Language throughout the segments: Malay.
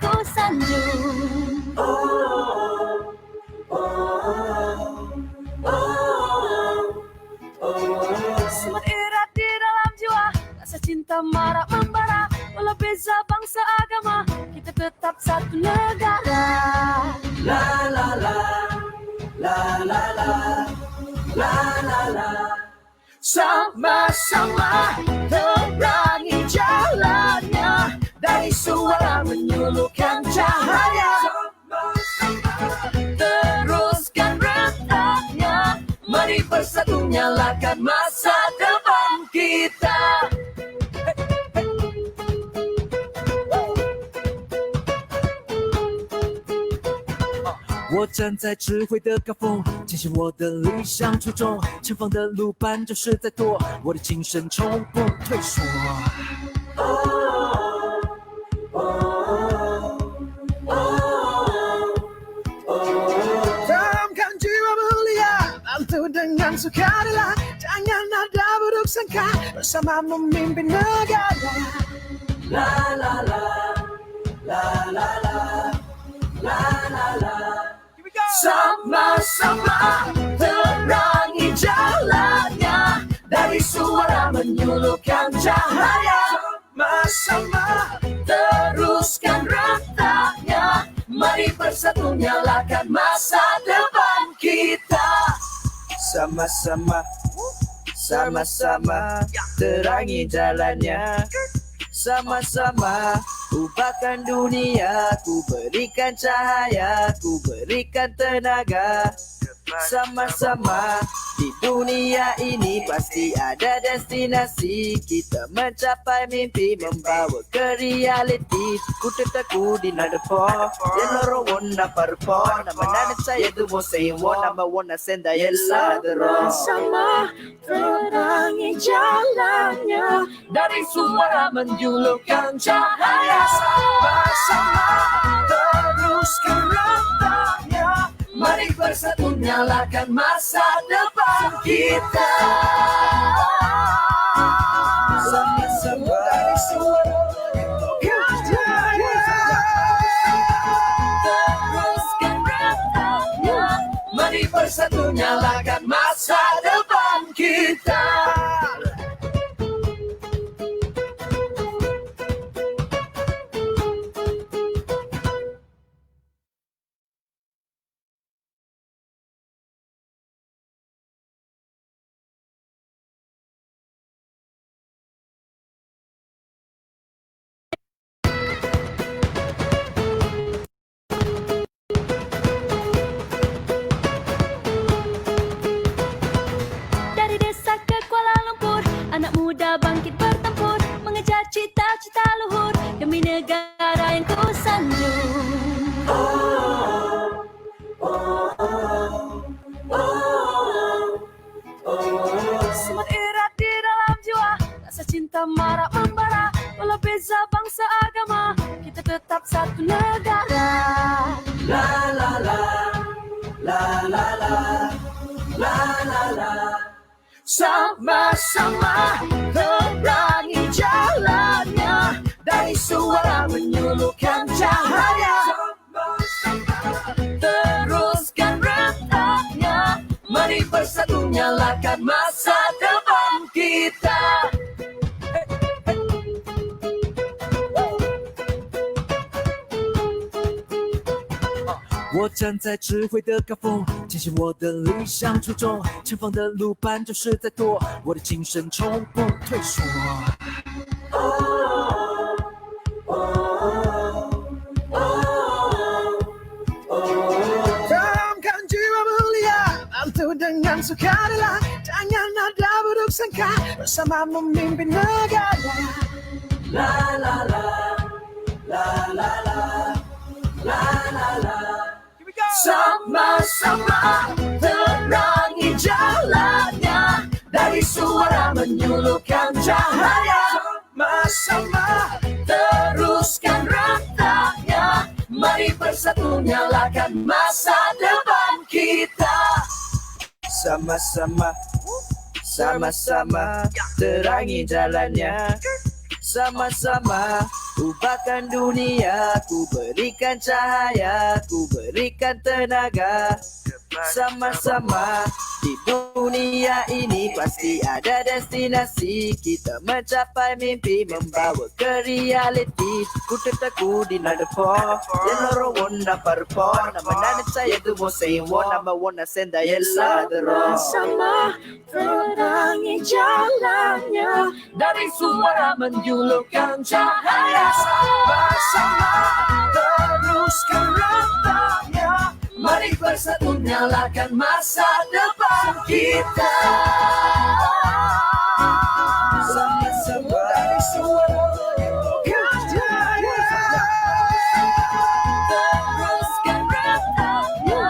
ku sanjung. Semat erat di dalam jiwa, rasa cinta marak membara. Walau beza bangsa agama, kita tetap satu negara. La la la, la la la, la la la. Sama-sama terangi jalannya, dari suara menyulukan cahaya. Teruskan rentaknya, mari bersatu nyalakan masa depan kita. 我站在智慧的高峰，坚信我的理想初衷，前方的路绊就是在躲，我的精神从不退缩。Tanamkan jiwa mulia, bantu dengan sukarela, jangan ada buruk sangka, bersama memimpin negara. La la la, la la la, la la la. Sama-sama terangi jalannya, dari suara menyulukan cahaya. Sama-sama teruskan rentaknya, mari bersatu nyalakan masa depan kita. Sama-sama, sama-sama terangi jalannya. Sama-sama ubahkan dunia, ku berikan cahaya, ku berikan tenaga. Sama-sama di dunia ini pasti ada destinasi, kita mencapai mimpi, membawa ke reality. Ku tetapku di nadapo, yellow wonna parpo, nama nana saya tu mo say one, nama wanna send a yellow dero. Sama terangi jalannya, dari suara menjulurkan cahaya. Sama-sama teruskan rentaknya, mari bersatu nyalakan masa depan kita. Sama-sama dari suara teruskan rentaknya, mari bersatu nyalakan masa depan kita. 我站在智慧的高峰，坚信我的理想初衷，前方的路绊就是在躲，我的精神从不退缩。Tanamkan jiwa mulia, bantu dengan sukarela, jangan ada buruk sangka, bersama memimpin negara. La la la, la la la, la la la. Sama-sama terangi jalannya, dari suara menyulukan cahaya. Sama-sama teruskan rentaknya, mari bersatu nyalakan masa depan kita. Sama-sama, sama-sama terangi jalannya. Sama-sama ubahkan dunia, ku berikan cahaya, ku berikan tenaga. Sama-sama di dunia ini pasti ada destinasi, kita mencapai mimpi, membawa ke reality. Ku tetapku di nadapo, ಎಲ್ಲರೂ ಒಂದ ಪರ್ಪೋ, ನಮ್ಮ ನೆನಚಾಯದು ಮೊಸೆಯುವ ನಮ್ಮ ಒನ್ನ ಸೆಂದ ಎಲ್ಲಾದರೂ. Sama terangi jalannya, dari suara menjulurkan cahaya. Sama-sama teruskan rantangnya, mari bersatu nyalakan masa depan kita. Sama-sama dari suara menjulurkan cahaya, Teruskan rantangnya,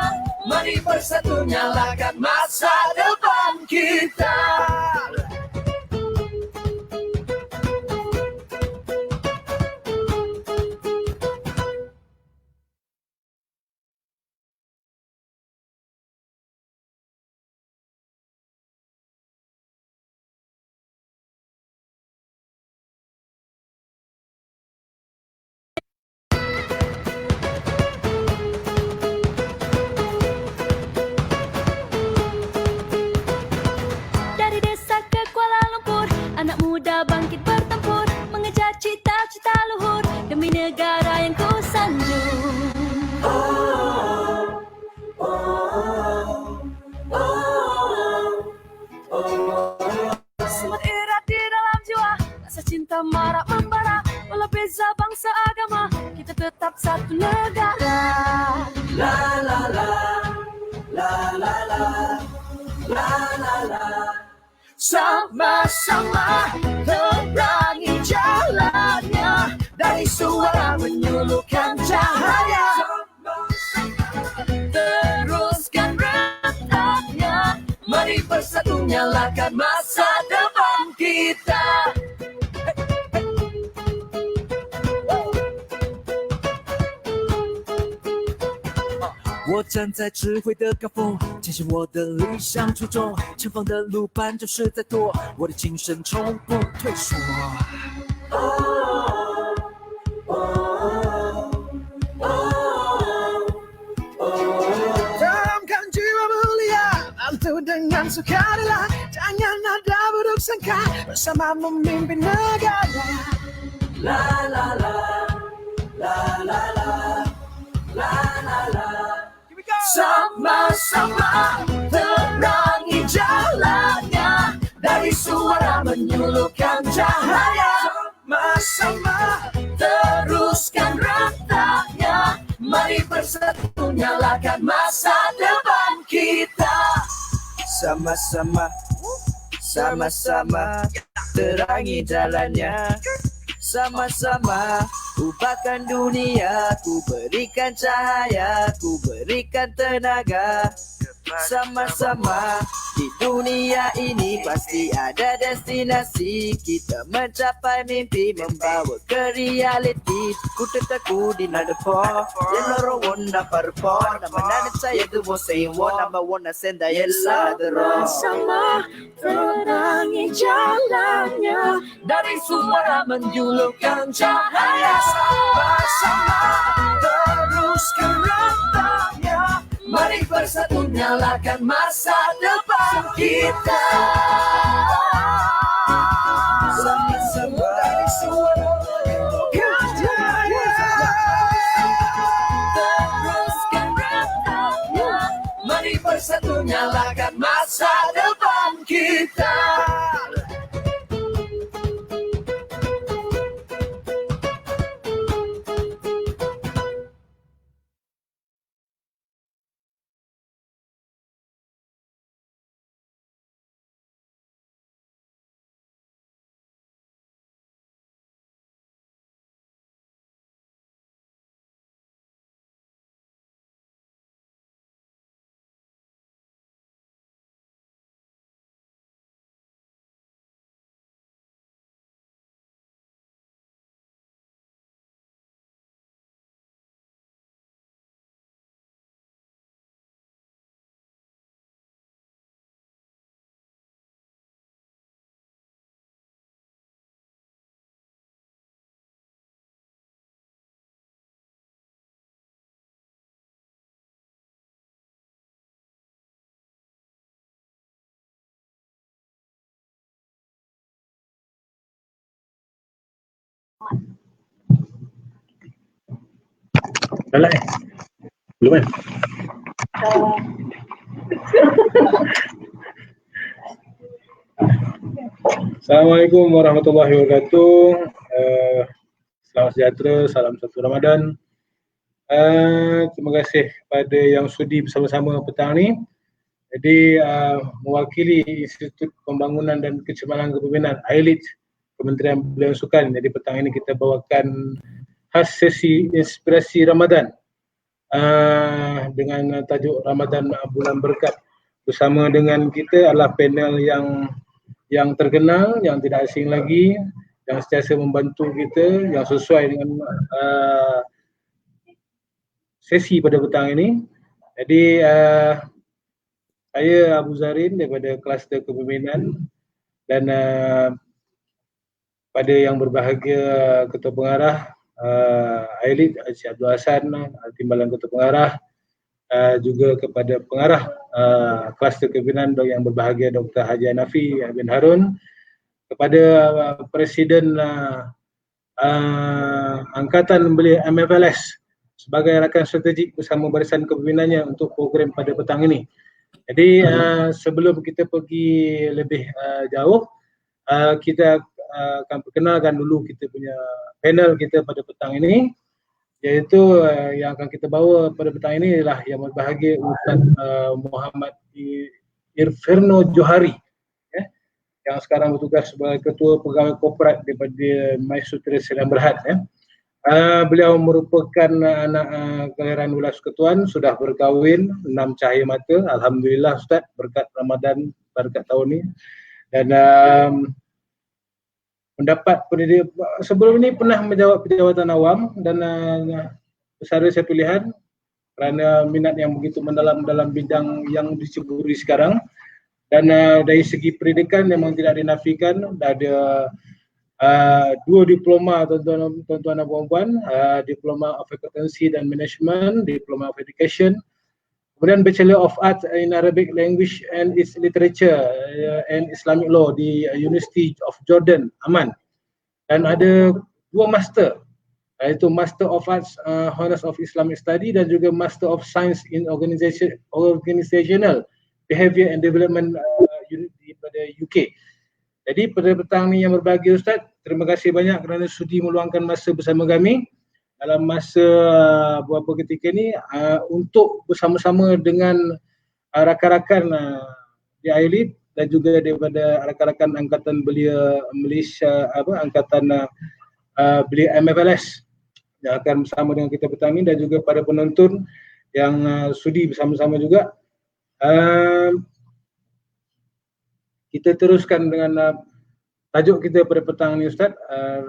mari bersatu nyalakan masa depan kita. dari desa ke Kuala Lumpur, anak muda bangkit bertempur, mengejar cita-cita luhur demi negara yang ku sanjung. Semut erat di dalam jiwa, rasa cinta marak membara, walau beza bangsa agama, kita tetap satu negara. La la la, la la la, la la la. Sama-sama terangi jalannya, dari suara menyulukan cahaya. Teruskan rantangnya, Mari bersatu nyalakan masa depan kita. 我站在智慧的高峰，坚信我的理想初衷，前方的路绊就是在躲，我的精神从不退缩。Dalamkan jiwa mulia, bantu dengan sukarela, jangan ada buruk sangka, bersama memimpin negara. La la la, la la la, la la la. Sama-sama terangi jalannya, dari suara menyulukan cahaya. Sama-sama teruskan rantangnya, mari bersatu nyalakan masa depan kita. Sama-sama, sama-sama terangi jalannya. Sama-sama ubahkan dunia, ku berikan cahaya, ku berikan tenaga. Sama-sama di dunia ini pasti ada destinasi, kita mencapai mimpi, membawa ke reality. Ku tetapku di nadapo, ಎಲ್ಲರೂ ಒಂದ ಪರ್ಪೋ, ನಮ್ಮ ನೆನಚಾಯದು ಮೊಸೆಯುವ ನಮ್ಮ ಒನ್ನ ಸೆಂದ ಎಲ್ಲಾದರೂ. Sama terangi jalannya, Dari suara menjulurkan cahaya. Sama-sama teruskan rantangnya, mari bersatu nyalakan masa depan kita. Sama-sama dari suara menyulukan cahaya. teruskan rantangnya, Mari bersatu nyalakan masa depan kita. Dah lah belum kan? Assalamualaikum warahmatullahi wabarakatuh. Selamat sejahtera, salam satu Ramadan. Terima kasih kepada yang sudi bersama-sama petang ni. Jadi mewakili Institut Pembangunan dan Kecemerlangan Kepimpinan AILID, Kementerian Belia dan Sukan. Jadi petang ini kita bawakan khas sesi inspirasi Ramadan dengan tajuk Ramadan Bulan Berkat. Bersama dengan kita adalah panel yang terkenal, yang tidak asing lagi, yang sentiasa membantu kita, yang sesuai dengan sesi pada petang ini. Jadi saya Abu Zarin daripada kluster kepimpinan dan pada yang berbahagia Ketua Pengarah AILID Encik Abdul Hassan, Timbalan Ketua Pengarah, juga kepada pengarah kluster kepimpinan yang berbahagia Dr. Haji Hanafi bin Harun, kepada Presiden Angkatan Belia MFLS sebagai rakan strategik bersama barisan kepimpinannya untuk program pada petang ini. Jadi sebelum kita pergi lebih jauh, kita akan perkenalkan dulu kita punya panel kita pada petang ini, iaitu yang akan kita bawa pada petang ini ialah yang berbahagia Ustaz Muhammad Irferno Johari, yang sekarang bertugas sebagai Ketua Pegawai Korporat daripada Maisutera Sdn Berhad. Beliau merupakan anak kelahiran Ulas Ketuan, sudah berkahwin, 6 cahaya mata. Alhamdulillah Ustaz, berkat Ramadan, berkat tahun ni. Dan mendapat pendidikan, sebelum ini pernah menjawab jawatan awam dan bersara saya pilihan kerana minat yang begitu mendalam dalam bidang yang diceburi sekarang. Dan dari segi pendidikan memang tidak dinafikan, ada 2 diploma tuan-tuan dan puan-puan, Diploma of Accountancy dan Management, Diploma of Education, kemudian Bachelor of Arts in Arabic Language and its Literature and Islamic Law di University of Jordan, Amman. Dan ada 2 master, iaitu Master of Arts Honors of Islamic Study dan juga Master of Science in Organizational Behavior and Development Unit pada UK. Jadi pada petang ni yang berbahagia Ustaz, terima kasih banyak kerana sudi meluangkan masa bersama kami dalam masa beberapa ketika ni untuk bersama-sama dengan rakan-rakan di AILID dan juga daripada rakan-rakan Angkatan Belia Malaysia, Angkatan Belia MFLS yang akan bersama dengan kita petang ni, dan juga pada penonton yang sudi bersama-sama juga. Kita teruskan dengan tajuk kita pada petang ni Ustaz,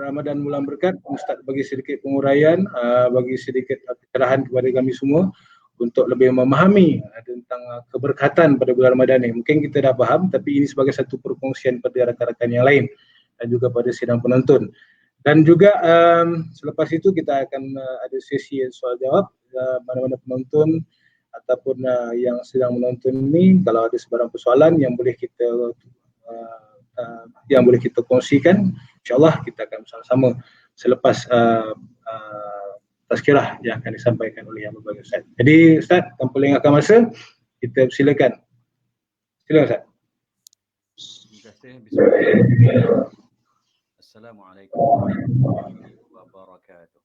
Ramadan Bulan Berkat. Ustaz bagi sedikit penguraian, bagi sedikit pencerahan kepada kami semua untuk lebih memahami tentang keberkatan pada bulan Ramadan ni. Mungkin kita dah faham, tapi ini sebagai satu perkongsian pada rakan-rakan yang lain dan juga pada sidang penonton. Dan juga selepas itu kita akan ada sesi soal jawab, mana-mana penonton ataupun yang sedang menonton ini, kalau ada sebarang persoalan yang boleh kita kongsikan, insyaAllah kita akan bersama-sama selepas tazkirah yang akan disampaikan oleh yang berbahagia Ustaz. Jadi Ustaz, tanpa lengahkan masa, kita silakan. Silakan Ustaz. Terima kasih. Bismillah. Assalamualaikum warahmatullahi wabarakatuh.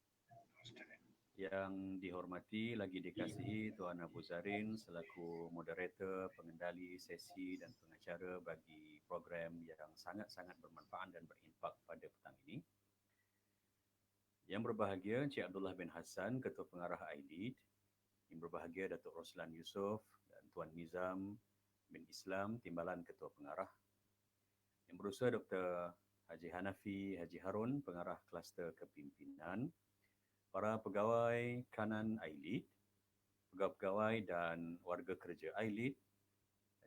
Yang dihormati lagi dikasihi Tuan Abu Zarin selaku moderator, pengendali sesi dan pengacara bagi program yang sangat-sangat bermanfaat dan berimpak pada petang ini. Yang berbahagia Encik Abdullah bin Hassan, Ketua Pengarah AILID. Yang berbahagia Datuk Roslan Yusof dan Tuan Nizam bin Islam, Timbalan Ketua Pengarah. Yang berusaha Dr. Haji Hanafi Haji Harun, Pengarah Kluster Kepimpinan. Para pegawai kanan AILID, pegawai-pegawai dan warga kerja AILID,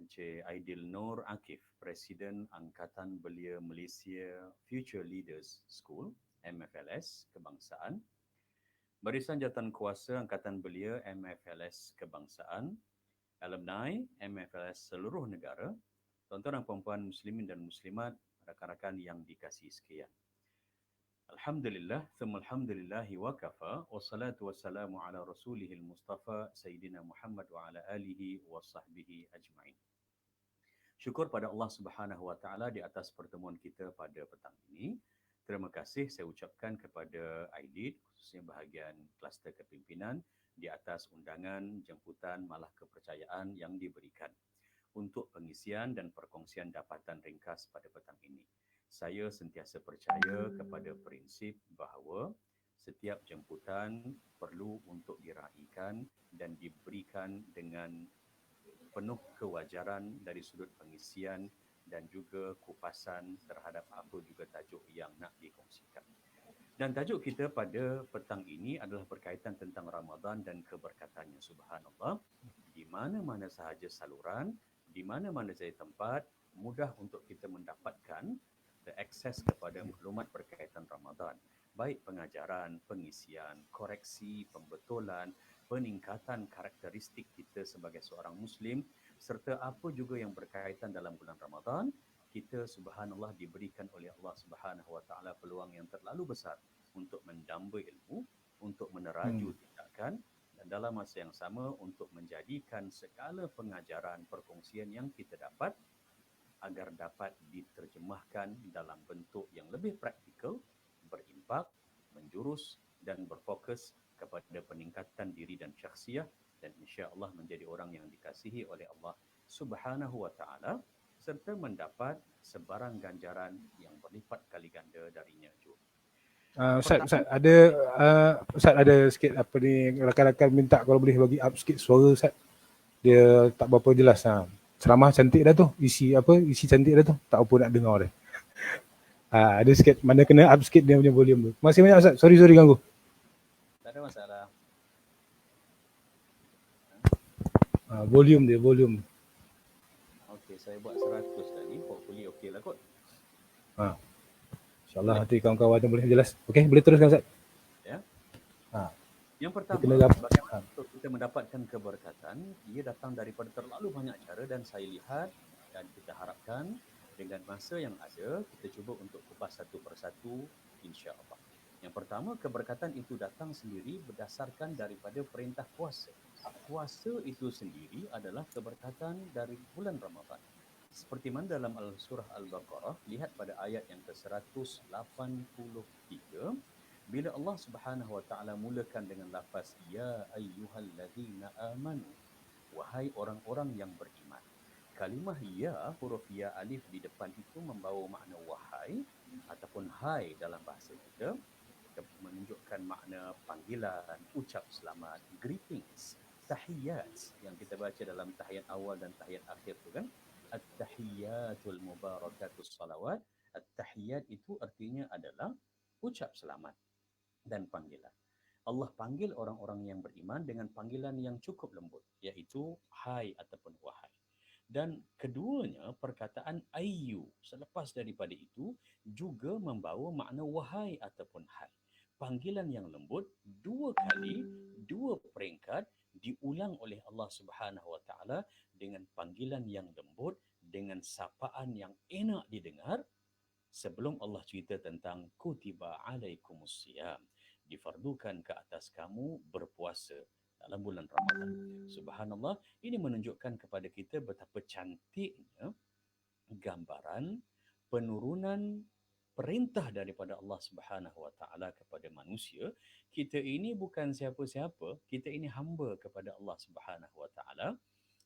Encik Aidil Nur Akif, Presiden Angkatan Belia Malaysia Future Leaders School, MFLS Kebangsaan, Barisan Jawatankuasa Angkatan Belia MFLS Kebangsaan, alumni MFLS seluruh negara, tuan-tuan dan puan-puan muslimin dan muslimat, rakan-rakan yang dikasihi sekalian. Alhamdulillah, thumma alhamdulillahi wa kafa, wassalatu wassalamu ala rasulihil mustafa, Sayyidina Muhammad wa ala alihi wa sahbihi ajma'in. Syukur pada Allah Subhanahu wa taala di atas pertemuan kita pada petang ini. Terima kasih saya ucapkan kepada Aidit, khususnya bahagian kluster kepimpinan, di atas undangan, jemputan, malah kepercayaan yang diberikan untuk pengisian dan perkongsian dapatan ringkas pada petang ini. Saya sentiasa percaya kepada prinsip bahawa setiap jemputan perlu untuk diraikan dan diberikan dengan penuh kewajaran dari sudut pengisian dan juga kupasan terhadap apa juga tajuk yang nak dikongsikan. Dan tajuk kita pada petang ini adalah berkaitan tentang Ramadan dan keberkatannya. Subhanallah, di mana-mana sahaja saluran, di mana-mana sahaja tempat, mudah untuk kita mendapatkan akses kepada maklumat berkaitan Ramadan. Baik pengajaran, pengisian, koreksi, pembetulan, peningkatan karakteristik kita sebagai seorang Muslim, serta apa juga yang berkaitan dalam bulan Ramadan, kita subhanallah diberikan oleh Allah Subhanahu Wa Taala peluang yang terlalu besar untuk mendamba ilmu, untuk meneraju tindakan, dan dalam masa yang sama untuk menjadikan segala pengajaran, perkongsian yang kita dapat agar dapat diterjemahkan dalam bentuk yang lebih praktikal, berimpak, menjurus dan berfokus kepada peningkatan diri dan syakhsiah, dan insya-Allah menjadi orang yang dikasihi oleh Allah Subhanahu wa taala serta mendapat sebarang ganjaran yang berlipat kali ganda darinya juga. Ustaz ada sikit apa ni, rakan-rakan minta kalau boleh bagi up sikit suara Ustaz. Dia tak berapa jelas. Ceramah cantik dah tu, isi cantik dah tu, tak apa nak dengar dia. Ada sikit, mana kena up sikit dia punya volume tu. Masih banyak Ustaz, sorry ganggu. Tak ada masalah. Volume. Okey, saya buat 100 tadi, hopefully okey lah kot. InsyaAllah nanti kawan-kawan boleh jelas. Okey, boleh teruskan Ustaz. Ya. Ha. Yang pertama, bagaimana untuk kita mendapatkan keberkatan, ia datang daripada terlalu banyak cara dan saya lihat dan kita harapkan dengan masa yang ada, kita cuba untuk kupas satu persatu insya-Allah. Yang pertama, keberkatan itu datang sendiri berdasarkan daripada perintah puasa. Puasa itu sendiri adalah keberkatan dari bulan Ramadan. Seperti mana dalam surah Al-Baqarah, lihat pada ayat yang ke-183, bila Allah Subhanahu wa taala mulakan dengan lafaz ya ayyuhallazina amanu, wahai orang-orang yang beriman. Kalimah ya, huruf ya alif di depan itu membawa makna wahai ataupun hai dalam bahasa kita, menunjukkan makna panggilan, ucap selamat, greetings, tahiyat yang kita baca dalam tahiyat awal dan tahiyat akhir tu kan, at-tahiyatul mubarakatus salawat. At-tahiyat itu artinya adalah ucap selamat dan panggilan. Allah panggil orang-orang yang beriman dengan panggilan yang cukup lembut, iaitu hai ataupun wahai. Dan keduanya, perkataan ayyu selepas daripada itu juga membawa makna wahai ataupun hai. Panggilan yang lembut dua kali, dua peringkat diulang oleh Allah Subhanahu wa taala dengan panggilan yang lembut, dengan sapaan yang enak didengar. Sebelum Allah cerita tentang kutiba alaikumus siyam, difardukan ke atas kamu berpuasa dalam bulan Ramadan. Subhanallah, ini menunjukkan kepada kita betapa cantiknya gambaran penurunan perintah daripada Allah Subhanahu wa taala kepada manusia. Kita ini bukan siapa-siapa, kita ini hamba kepada Allah Subhanahu wa taala.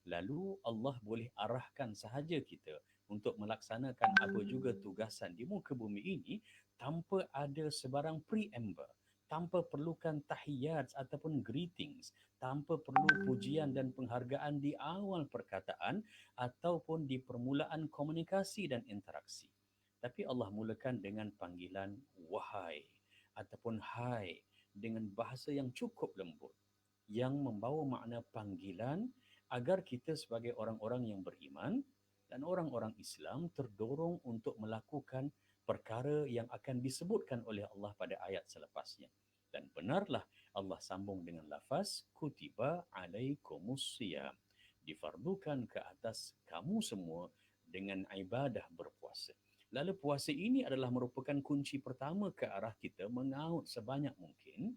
Lalu Allah boleh arahkan sahaja kita untuk melaksanakan apa juga tugasan di muka bumi ini tanpa ada sebarang preamble, tanpa perlukan tahiyat ataupun greetings, tanpa perlu pujian dan penghargaan di awal perkataan ataupun di permulaan komunikasi dan interaksi. Tapi Allah mulakan dengan panggilan wahai ataupun hai dengan bahasa yang cukup lembut yang membawa makna panggilan agar kita sebagai orang-orang yang beriman dan orang-orang Islam terdorong untuk melakukan perkara yang akan disebutkan oleh Allah pada ayat selepasnya. Dan benarlah Allah sambung dengan lafaz kutiba alaikumus siyam, difardukan ke atas kamu semua dengan ibadah berpuasa. Lalu puasa ini adalah merupakan kunci pertama ke arah kita mengaut sebanyak mungkin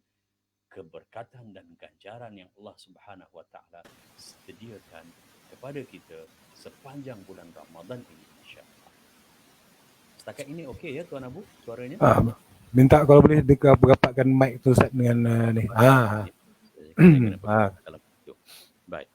keberkatan dan ganjaran yang Allah Subhanahu Wa Taala sediakan kepada kita sepanjang bulan Ramadan ini, insya-Allah. Setakat ini okey ya Tuan Abu suaranya? Minta kalau boleh dapatkan mic tu Ustaz dengan ni. Baik.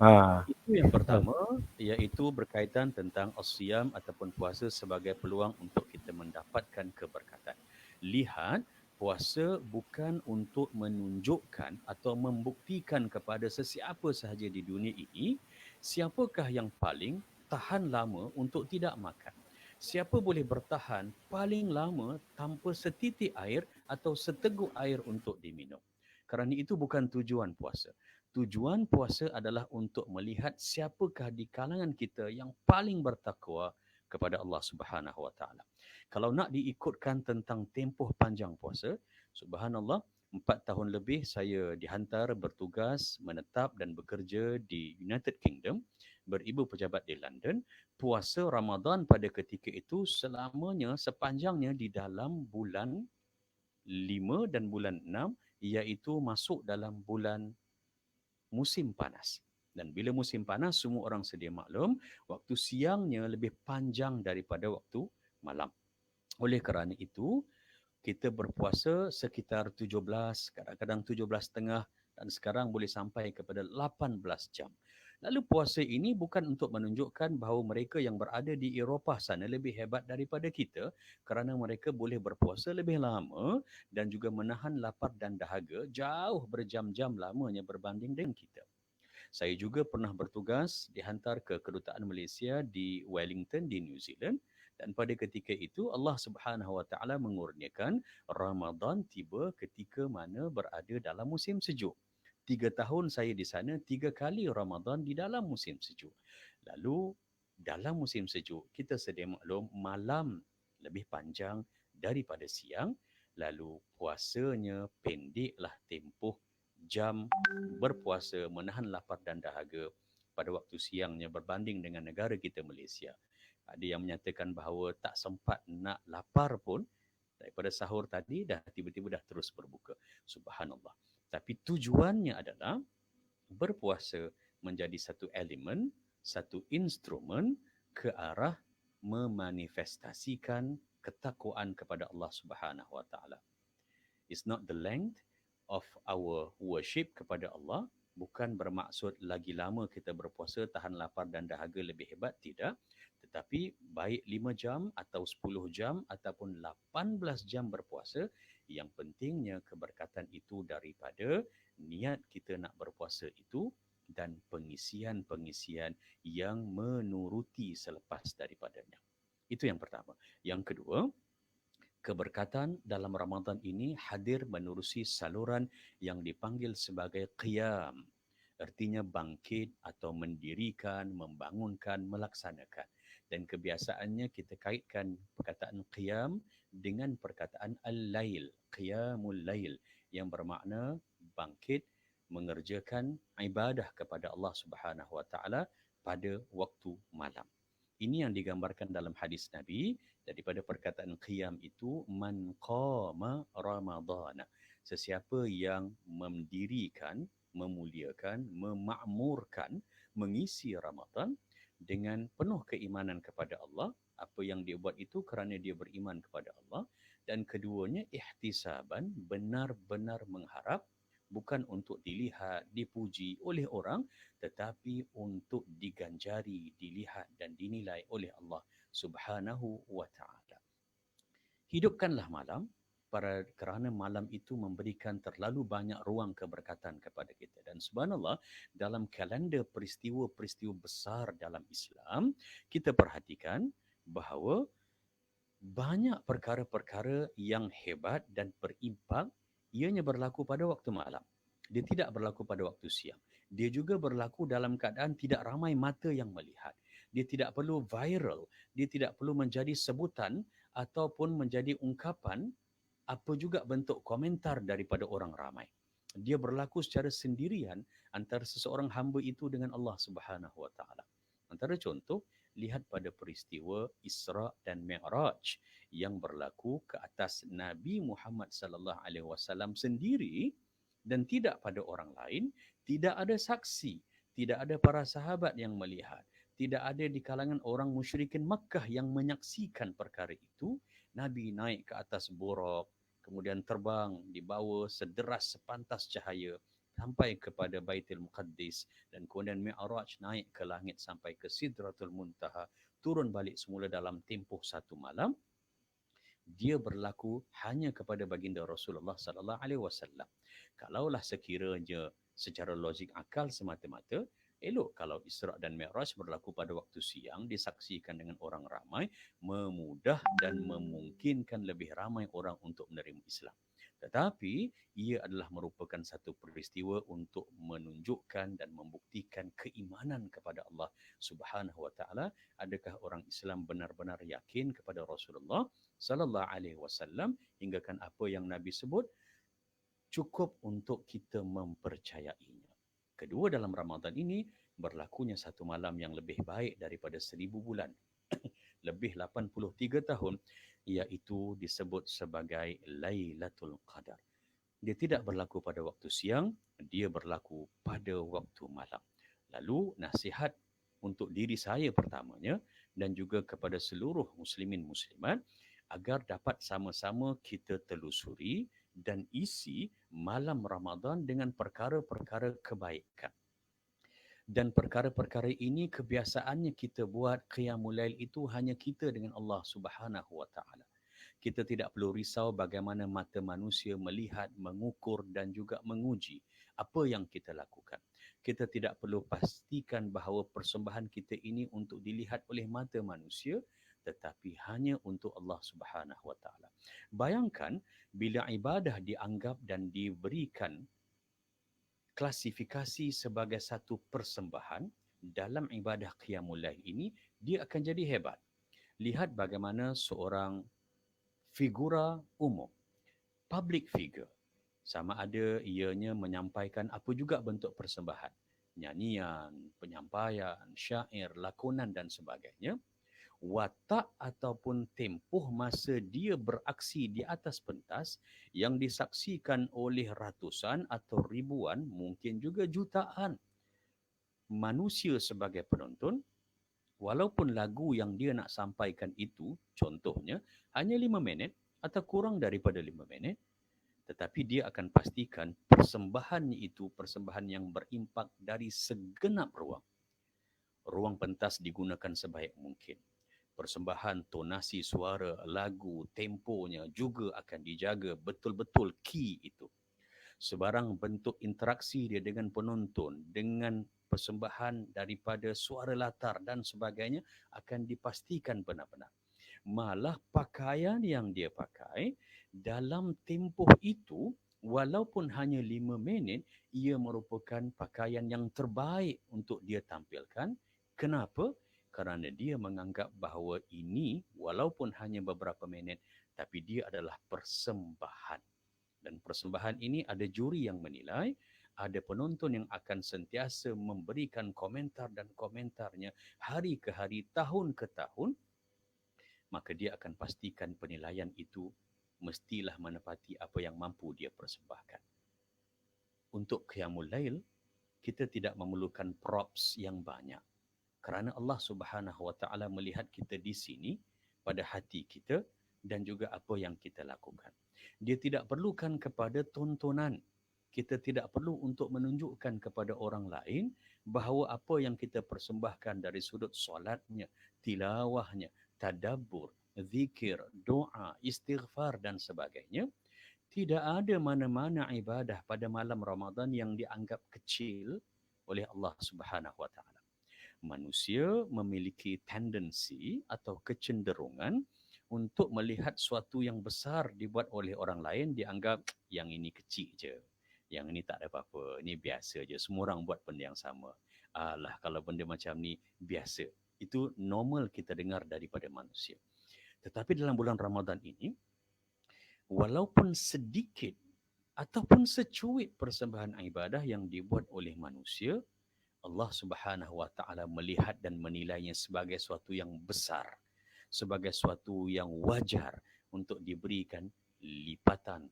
Itu yang pertama, iaitu berkaitan tentang as-siyam ataupun puasa sebagai peluang untuk kita mendapatkan keberkatan. Lihat, puasa bukan untuk menunjukkan atau membuktikan kepada sesiapa sahaja di dunia ini siapakah yang paling tahan lama untuk tidak makan. Siapa boleh bertahan paling lama tanpa setitik air atau seteguk air untuk diminum. Kerana itu bukan tujuan puasa. Tujuan puasa adalah untuk melihat siapakah di kalangan kita yang paling bertakwa kepada Allah Subhanahu Wa Taala. Kalau nak diikutkan tentang tempoh panjang puasa, subhanallah, 4 tahun lebih saya dihantar bertugas, menetap dan bekerja di United Kingdom, beribu pejabat di London. Puasa Ramadan pada ketika itu selamanya, sepanjangnya di dalam bulan 5 dan bulan 6, iaitu masuk dalam bulan musim panas. Dan bila musim panas, semua orang sedia maklum, waktu siangnya lebih panjang daripada waktu malam. Oleh kerana itu, kita berpuasa sekitar 17, kadang-kadang 17.5 dan sekarang boleh sampai kepada 18 jam. Lalu puasa ini bukan untuk menunjukkan bahawa mereka yang berada di Eropah sana lebih hebat daripada kita kerana mereka boleh berpuasa lebih lama dan juga menahan lapar dan dahaga jauh berjam-jam lamanya berbanding dengan kita. Saya juga pernah bertugas dihantar ke Kedutaan Malaysia di Wellington di New Zealand dan pada ketika itu Allah Subhanahu Wa Taala mengurniakan Ramadan tiba ketika mana berada dalam musim sejuk. 3 tahun saya di sana, 3 kali Ramadan di dalam musim sejuk. Lalu dalam musim sejuk kita sedia maklum malam lebih panjang daripada siang, lalu puasanya pendeklah tempoh jam berpuasa menahan lapar dan dahaga pada waktu siangnya berbanding dengan negara kita Malaysia. Ada yang menyatakan bahawa tak sempat nak lapar pun daripada sahur tadi dah tiba-tiba dah terus berbuka. Subhanallah. Tapi tujuannya adalah berpuasa menjadi satu elemen, satu instrumen ke arah memanifestasikan ketakwaan kepada Allah Subhanahu Wa Taala. It's not the length of our worship kepada Allah, bukan bermaksud lagi lama kita berpuasa tahan lapar dan dahaga lebih hebat, tidak. Tetapi baik 5 jam atau 10 jam ataupun 18 jam berpuasa, yang pentingnya keberkatan itu daripada niat kita nak berpuasa itu dan pengisian-pengisian yang menuruti selepas daripadanya. Itu yang pertama. Yang kedua, keberkatan dalam Ramadan ini hadir menerusi saluran yang dipanggil sebagai qiyam. Artinya bangkit atau mendirikan, membangunkan, melaksanakan. Dan kebiasaannya kita kaitkan perkataan qiyam dengan perkataan al-lail, qiyamul lail, yang bermakna bangkit mengerjakan ibadah kepada Allah Subhanahu Wa Taala pada waktu malam. Ini yang digambarkan dalam hadis Nabi daripada perkataan qiyam itu, man qama ramadana, sesiapa yang mendirikan, memuliakan, memakmurkan, mengisi Ramadan dengan penuh keimanan kepada Allah. Apa yang dia buat itu kerana dia beriman kepada Allah. Dan keduanya ihtisaban, benar-benar mengharap, bukan untuk dilihat, dipuji oleh orang, tetapi untuk diganjari, dilihat dan dinilai oleh Allah Subhanahu Wa Taala. Hidupkanlah malam kerana malam itu memberikan terlalu banyak ruang keberkatan kepada kita. Dan subhanallah, dalam kalender peristiwa-peristiwa besar dalam Islam, kita perhatikan bahawa banyak perkara-perkara yang hebat dan berimpak ianya berlaku pada waktu malam. Dia tidak berlaku pada waktu siang. Dia juga berlaku dalam keadaan tidak ramai mata yang melihat. Dia tidak perlu viral. Dia tidak perlu menjadi sebutan ataupun menjadi ungkapan apa juga bentuk komentar daripada orang ramai. Dia berlaku secara sendirian antara seseorang hamba itu dengan Allah Subhanahu Wa Taala. Antara contoh, lihat pada peristiwa Isra dan Mi'raj yang berlaku ke atas Nabi Muhammad sallallahu alaihi wasallam sendiri dan tidak pada orang lain, tidak ada saksi, tidak ada para sahabat yang melihat, tidak ada di kalangan orang musyrikin Makkah yang menyaksikan perkara itu. Nabi naik ke atas buraq, kemudian terbang dibawa sederas sepantas cahaya sampai kepada Baitul Muqaddis, dan kemudian Mi'raj naik ke langit sampai ke Sidratul Muntaha, turun balik semula dalam tempoh 1 malam. Dia berlaku hanya kepada baginda Rasulullah sallallahu alaihi wasallam. Kalaulah sekiranya secara logik akal semata-mata, elok kalau Isra dan Mi'raj berlaku pada waktu siang, disaksikan dengan orang ramai, memudah dan memungkinkan lebih ramai orang untuk menerima Islam. Tetapi ia adalah merupakan satu peristiwa untuk menunjukkan dan membuktikan keimanan kepada Allah Subhanahu wa taala. Adakah orang Islam benar-benar yakin kepada Rasulullah sallallahu alaihi wasallam, hinggakan apa yang Nabi sebut cukup untuk kita mempercayainya. Kedua, dalam Ramadan ini berlakunya 1 malam yang lebih baik daripada 1000 bulan. Lebih 83 tahun, iaitu disebut sebagai Lailatul Qadar. Dia tidak berlaku pada waktu siang, dia berlaku pada waktu malam. Lalu nasihat untuk diri saya pertamanya dan juga kepada seluruh muslimin muslimat agar dapat sama-sama kita telusuri dan isi malam Ramadan dengan perkara-perkara kebaikan. Dan perkara-perkara ini kebiasaannya kita buat qiyamul lail itu hanya kita dengan Allah Subhanahu wa taala. Kita tidak perlu risau bagaimana mata manusia melihat, mengukur dan juga menguji apa yang kita lakukan. Kita tidak perlu pastikan bahawa persembahan kita ini untuk dilihat oleh mata manusia, tetapi hanya untuk Allah Subhanahu wa taala. Bayangkan bila ibadah dianggap dan diberikan klasifikasi sebagai satu persembahan dalam ibadah qiyamul lail ini, dia akan jadi hebat. Lihat bagaimana seorang figura umum, public figure, sama ada ianya menyampaikan apa juga bentuk persembahan, nyanyian, penyampaian, syair, lakonan dan sebagainya, watak ataupun tempoh masa dia beraksi di atas pentas yang disaksikan oleh ratusan atau ribuan, mungkin juga jutaan manusia sebagai penonton, walaupun lagu yang dia nak sampaikan itu, contohnya, hanya 5 minit atau kurang daripada 5 minit, tetapi dia akan pastikan persembahannya itu persembahan yang berimpak dari segenap ruang. Ruang pentas digunakan sebaik mungkin. Persembahan, tonasi suara, lagu, temponya juga akan dijaga betul-betul key itu. Sebarang bentuk interaksi dia dengan penonton, dengan persembahan daripada suara latar dan sebagainya akan dipastikan benar-benar. Malah pakaian yang dia pakai dalam tempoh itu, walaupun hanya 5 minit, ia merupakan pakaian yang terbaik untuk dia tampilkan. Kenapa? Kerana dia menganggap bahawa ini walaupun hanya beberapa minit, tapi dia adalah persembahan. Dan persembahan ini ada juri yang menilai, ada penonton yang akan sentiasa memberikan komentar dan komentarnya hari ke hari, tahun ke tahun, maka dia akan pastikan penilaian itu mestilah menepati apa yang mampu dia persembahkan. Untuk qiyamul lail, kita tidak memerlukan props yang banyak. Kerana Allah Subhanahu wa taala melihat kita di sini pada hati kita dan juga apa yang kita lakukan. Dia tidak perlukan kepada tontonan. Kita tidak perlu untuk menunjukkan kepada orang lain bahawa apa yang kita persembahkan dari sudut solatnya, tilawahnya, tadabbur, zikir, doa, istighfar dan sebagainya. Tidak ada mana-mana ibadah pada malam Ramadan yang dianggap kecil oleh Allah Subhanahu wa taala. Manusia memiliki tendensi atau kecenderungan untuk melihat suatu yang besar dibuat oleh orang lain, dianggap yang ini kecil je, yang ini tak ada apa-apa, ini biasa je, semua orang buat benda yang sama. Alah, kalau benda macam ni biasa. Itu normal kita dengar daripada manusia. Tetapi dalam bulan Ramadan ini, walaupun sedikit ataupun secuit persembahan ibadah yang dibuat oleh manusia, Allah Subhanahu wa taala melihat dan menilainya sebagai suatu yang besar, sebagai suatu yang wajar untuk diberikan lipatan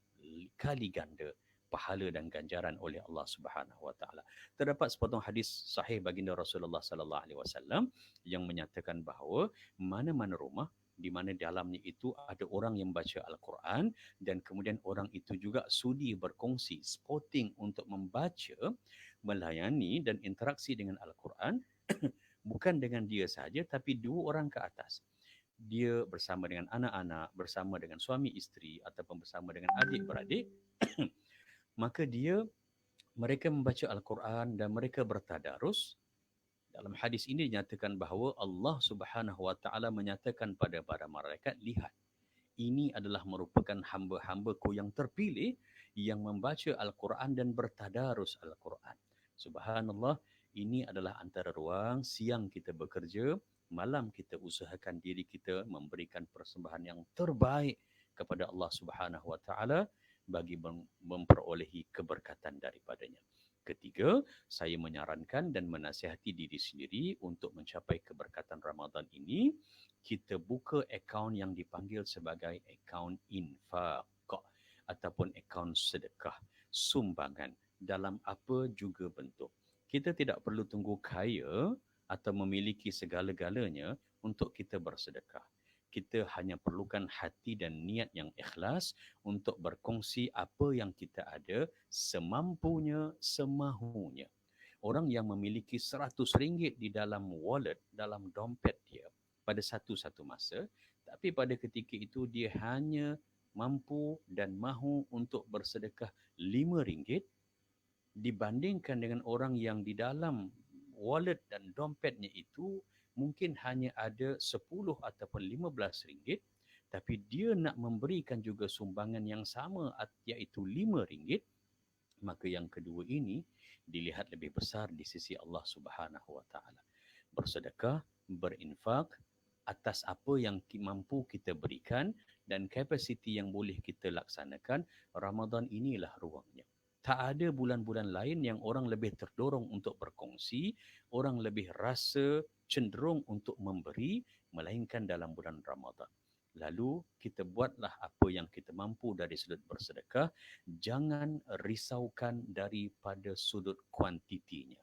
kali ganda pahala dan ganjaran oleh Allah Subhanahu wa taala. Terdapat sepotong hadis sahih baginda Rasulullah sallallahu alaihi wasallam yang menyatakan bahawa mana-mana rumah di mana dalamnya itu ada orang yang membaca Al-Quran dan kemudian orang itu juga sudi berkongsi, spotting untuk membaca, melayani dan interaksi dengan Al-Quran bukan dengan dia sahaja tapi dua orang ke atas. Dia bersama dengan anak-anak, bersama dengan suami isteri ataupun bersama dengan adik-beradik, maka mereka membaca Al-Quran dan mereka bertadarus. Dalam hadis ini dinyatakan bahawa Allah Subhanahu wa taala menyatakan pada para malaikat, lihat, ini adalah merupakan hamba-hambaku yang terpilih yang membaca Al-Quran dan bertadarus Al-Quran. Subhanallah, ini adalah antara ruang siang kita bekerja, malam kita usahakan diri kita memberikan persembahan yang terbaik kepada Allah Subhanahu wa taala bagi memperolehi keberkatan daripadanya. Ketiga, saya menyarankan dan menasihati diri sendiri untuk mencapai keberkatan Ramadan ini, kita buka akaun yang dipanggil sebagai akaun infak ataupun akaun sedekah, sumbangan dalam apa juga bentuk. Kita tidak perlu tunggu kaya atau memiliki segala-galanya untuk kita bersedekah. Kita hanya perlukan hati dan niat yang ikhlas untuk berkongsi apa yang kita ada semampunya, semahunya. Orang yang memiliki RM100 di dalam wallet, dalam dompet dia pada satu-satu masa, tapi pada ketika itu dia hanya mampu dan mahu untuk bersedekah RM5 dibandingkan dengan orang yang di dalam wallet dan dompetnya itu mungkin hanya ada 10 ataupun RM15, tapi dia nak memberikan juga sumbangan yang sama iaitu RM5, maka yang kedua ini dilihat lebih besar di sisi Allah Subhanahu wa taala. Bersedekah, berinfak atas apa yang mampu kita berikan dan kapasiti yang boleh kita laksanakan, Ramadan inilah ruangnya. Tak ada bulan-bulan lain yang orang lebih terdorong untuk berkongsi, orang lebih rasa cenderung untuk memberi, melainkan dalam bulan Ramadan. Lalu kita buatlah apa yang kita mampu dari sudut bersedekah, jangan risaukan daripada sudut kuantitinya.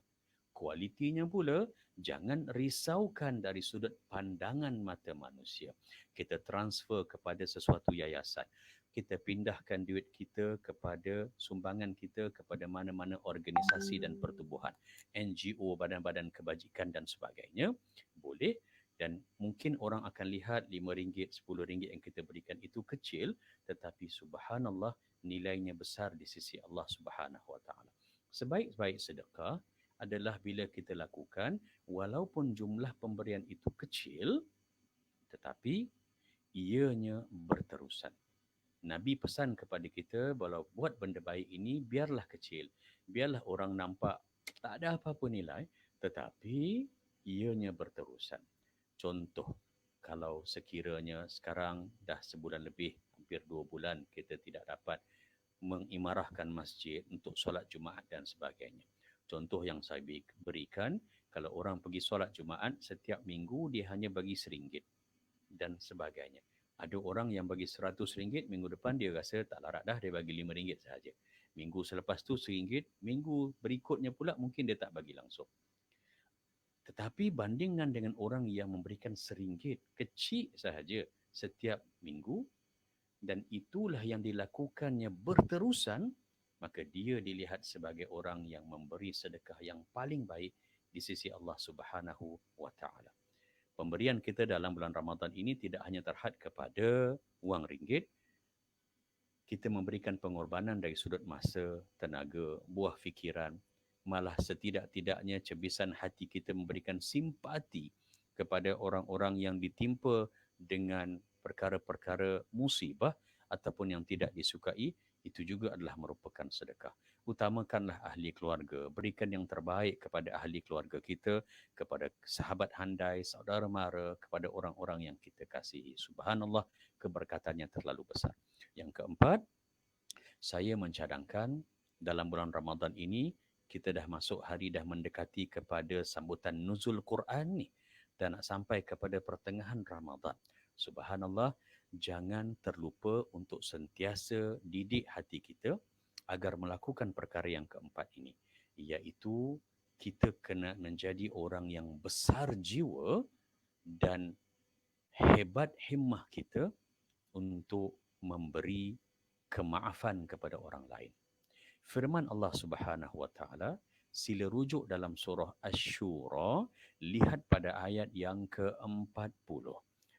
Kualitinya pula, jangan risaukan dari sudut pandangan mata manusia. Kita transfer kepada sesuatu yayasan. Kita pindahkan duit kita kepada sumbangan kita kepada mana-mana organisasi dan pertubuhan, NGO, badan-badan kebajikan dan sebagainya. Boleh. Dan mungkin orang akan lihat RM5, RM10 yang kita berikan itu kecil, tetapi subhanallah nilainya besar di sisi Allah Subhanahu wa taala. Sebaik-baik sedekah adalah bila kita lakukan walaupun jumlah pemberian itu kecil, tetapi ianya berterusan. Nabi pesan kepada kita kalau buat benda baik ini biarlah kecil, biarlah orang nampak tak ada apa-apa nilai, tetapi ianya berterusan. Contoh, kalau sekiranya sekarang dah sebulan lebih, hampir 2 bulan kita tidak dapat mengimarahkan masjid untuk solat Jumaat dan sebagainya. Contoh yang saya berikan, kalau orang pergi solat Jumaat, setiap minggu dia hanya bagi RM1 dan sebagainya. Ada orang yang bagi RM100, minggu depan dia rasa tak larat dah, dia bagi RM5 sahaja. Minggu selepas tu RM1, minggu berikutnya pula mungkin dia tak bagi langsung. Tetapi bandingkan dengan orang yang memberikan RM1 kecil sahaja setiap minggu, dan itulah yang dilakukannya berterusan, maka dia dilihat sebagai orang yang memberi sedekah yang paling baik di sisi Allah Subhanahu wa taala. Pemberian kita dalam bulan Ramadan ini tidak hanya terhad kepada wang ringgit. Kita memberikan pengorbanan dari sudut masa, tenaga, buah fikiran. Malah setidak-tidaknya cebisan hati kita memberikan simpati kepada orang-orang yang ditimpa dengan perkara-perkara musibah ataupun yang tidak disukai, itu juga adalah merupakan sedekah. Utamakanlah ahli keluarga, berikan yang terbaik kepada ahli keluarga kita, kepada sahabat handai, saudara mara, kepada orang-orang yang kita kasihi. Subhanallah, keberkatannya terlalu besar. Yang keempat, saya mencadangkan dalam bulan Ramadan ini, kita dah masuk hari, dah mendekati kepada sambutan nuzul Quran ni, dan nak sampai kepada pertengahan Ramadan. Subhanallah, jangan terlupa untuk sentiasa didik hati kita agar melakukan perkara yang keempat ini, iaitu kita kena menjadi orang yang besar jiwa dan hebat himmah kita untuk memberi kemaafan kepada orang lain. Firman Allah Subhanahu wa taala, sila rujuk dalam surah Asy-Syura, lihat pada ayat yang ke-40.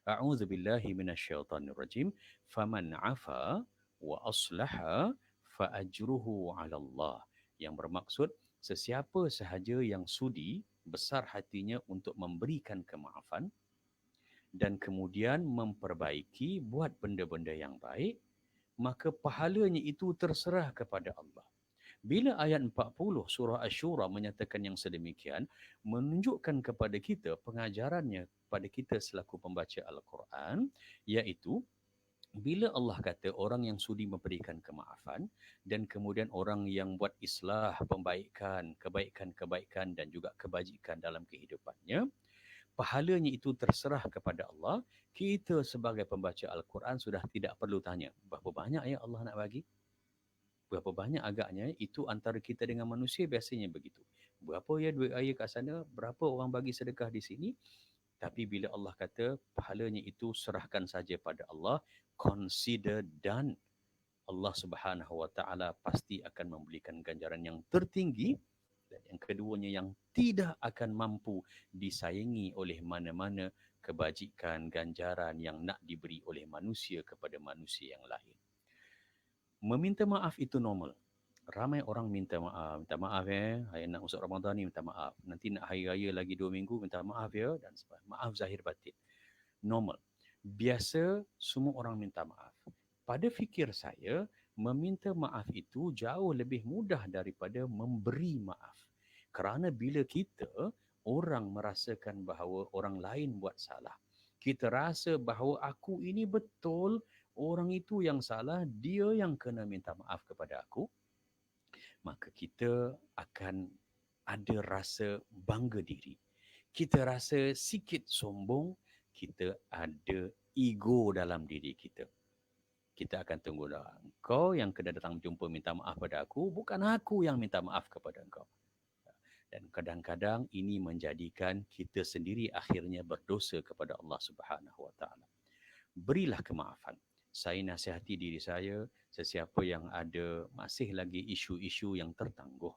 A'udzu billahi minasyaitonir rajim. Faman 'afa wa aslaha fa ajruhu 'ala Allah. Yang bermaksud sesiapa sahaja yang sudi besar hatinya untuk memberikan kemaafan dan kemudian memperbaiki, buat benda-benda yang baik, maka pahalanya itu terserah kepada Allah. Bila ayat 40 surah Asy-Syura menyatakan yang sedemikian, menunjukkan kepada kita pengajarannya pada kita selaku pembaca Al-Quran, iaitu bila Allah kata orang yang sudi memberikan kemaafan dan kemudian orang yang buat islah, kebaikan dan juga kebajikan dalam kehidupannya, pahalanya itu terserah kepada Allah. Kita sebagai pembaca Al-Quran sudah tidak perlu tanya, berapa banyak ya Allah nak bagi? Berapa banyak agaknya? Itu antara kita dengan manusia biasanya begitu. Berapa ya duit air kat sana? Berapa orang bagi sedekah di sini? Tapi bila Allah kata pahalanya itu serahkan saja pada Allah, consider done, Allah Subhanahu wa taala pasti akan memberikan ganjaran yang tertinggi. Dan yang keduanya yang tidak akan mampu disaingi oleh mana-mana kebajikan, ganjaran yang nak diberi oleh manusia kepada manusia yang lain. Meminta maaf itu normal. Ramai orang minta maaf hari nak masuk Ramadan ni minta maaf. Nanti nak hari raya lagi 2 minggu minta maaf ya, dan maaf zahir batin. Normal. Biasa semua orang minta maaf. Pada fikir saya, meminta maaf itu jauh lebih mudah daripada memberi maaf. Kerana bila orang merasakan bahawa orang lain buat salah, kita rasa bahawa aku ini betul, orang itu yang salah, dia yang kena minta maaf kepada aku, maka kita akan ada rasa bangga diri. Kita rasa sikit sombong, kita ada ego dalam diri kita. Kita akan tunggu dah. Kau yang kena datang jumpa minta maaf pada aku, bukan aku yang minta maaf kepada engkau. Dan kadang-kadang ini menjadikan kita sendiri akhirnya berdosa kepada Allah Subhanahu wa taala. Berilah kemaafan. Saya nasihati diri saya, sesiapa yang ada masih lagi isu-isu yang tertangguh,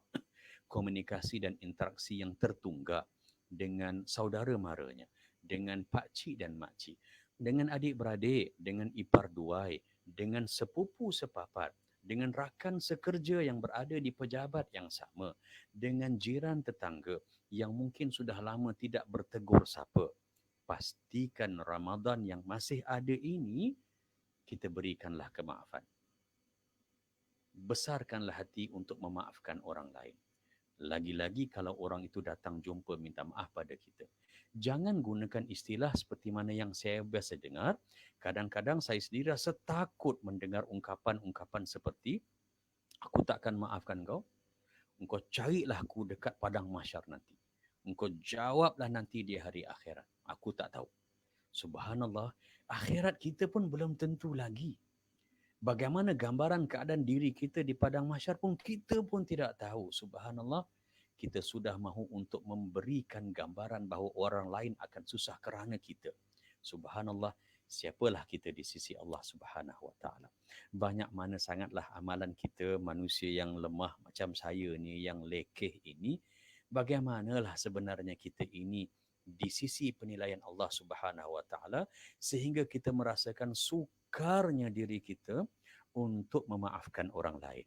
komunikasi dan interaksi yang tertunggak dengan saudara maranya, dengan pakcik dan makcik, dengan adik-beradik, dengan ipar duai, dengan sepupu sepapat, dengan rakan sekerja yang berada di pejabat yang sama, dengan jiran tetangga yang mungkin sudah lama tidak bertegur sapa. Pastikan Ramadan yang masih ada ini, kita berikanlah kemaafan. Besarkanlah hati untuk memaafkan orang lain. Lagi-lagi kalau orang itu datang jumpa minta maaf pada kita. Jangan gunakan istilah seperti mana yang saya biasa dengar. Kadang-kadang saya sendiri rasa takut mendengar ungkapan-ungkapan seperti, aku takkan maafkan kau. Engkau carilah aku dekat padang mahsyar nanti. Engkau jawablah nanti di hari akhirat. Aku tak tahu. Subhanallah, akhirat kita pun belum tentu lagi. Bagaimana gambaran keadaan diri kita di padang mahsyar pun kita pun tidak tahu. Subhanallah, kita sudah mahu untuk memberikan gambaran bahawa orang lain akan susah kerana kita. Subhanallah, siapalah kita di sisi Allah Subhanahu wa taala. Banyak mana sangatlah amalan kita, manusia yang lemah macam saya ni, yang lekeh ini, bagaimanalah sebenarnya kita ini di sisi penilaian Allah Subhanahu wa taala sehingga kita merasakan sukarnya diri kita untuk memaafkan orang lain.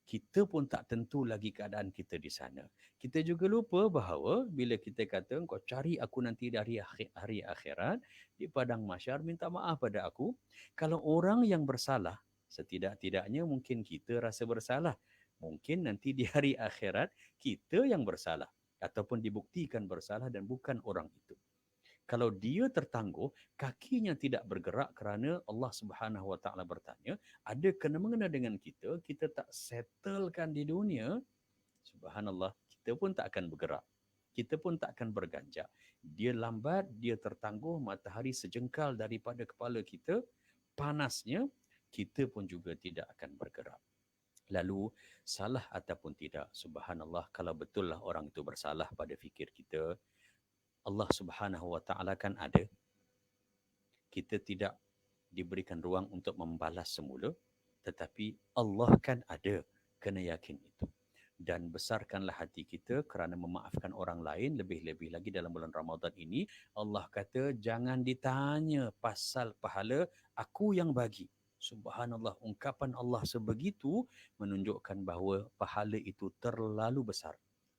Kita pun tak tentu lagi keadaan kita di sana. Kita juga lupa bahawa bila kita kata kau cari aku nanti dari hari akhirat di padang mahsyar minta maaf pada aku, kalau orang yang bersalah, setidak-tidaknya mungkin kita rasa bersalah. Mungkin nanti di hari akhirat kita yang bersalah ataupun dibuktikan bersalah dan bukan orang itu. Kalau dia tertangguh, kakinya tidak bergerak kerana Allah Subhanahu wa taala bertanya, ada kena-mengena dengan kita, kita tak settlekan di dunia, Subhanallah, kita pun tak akan bergerak. Kita pun tak akan berganjak. Dia lambat, dia tertangguh, matahari sejengkal daripada kepala kita, panasnya, kita pun juga tidak akan bergerak. Lalu, salah ataupun tidak, subhanallah, kalau betul lah orang itu bersalah pada fikir kita, Allah Subhanahu Wa Ta'ala kan ada. Kita tidak diberikan ruang untuk membalas semula, tetapi Allah kan ada. Kena yakin itu. Dan besarkanlah hati kita kerana memaafkan orang lain, lebih-lebih lagi dalam bulan Ramadan ini. Allah kata, jangan ditanya pasal pahala, aku yang bagi. Subhanallah, ungkapan Allah sebegitu menunjukkan bahawa pahala itu terlalu besar.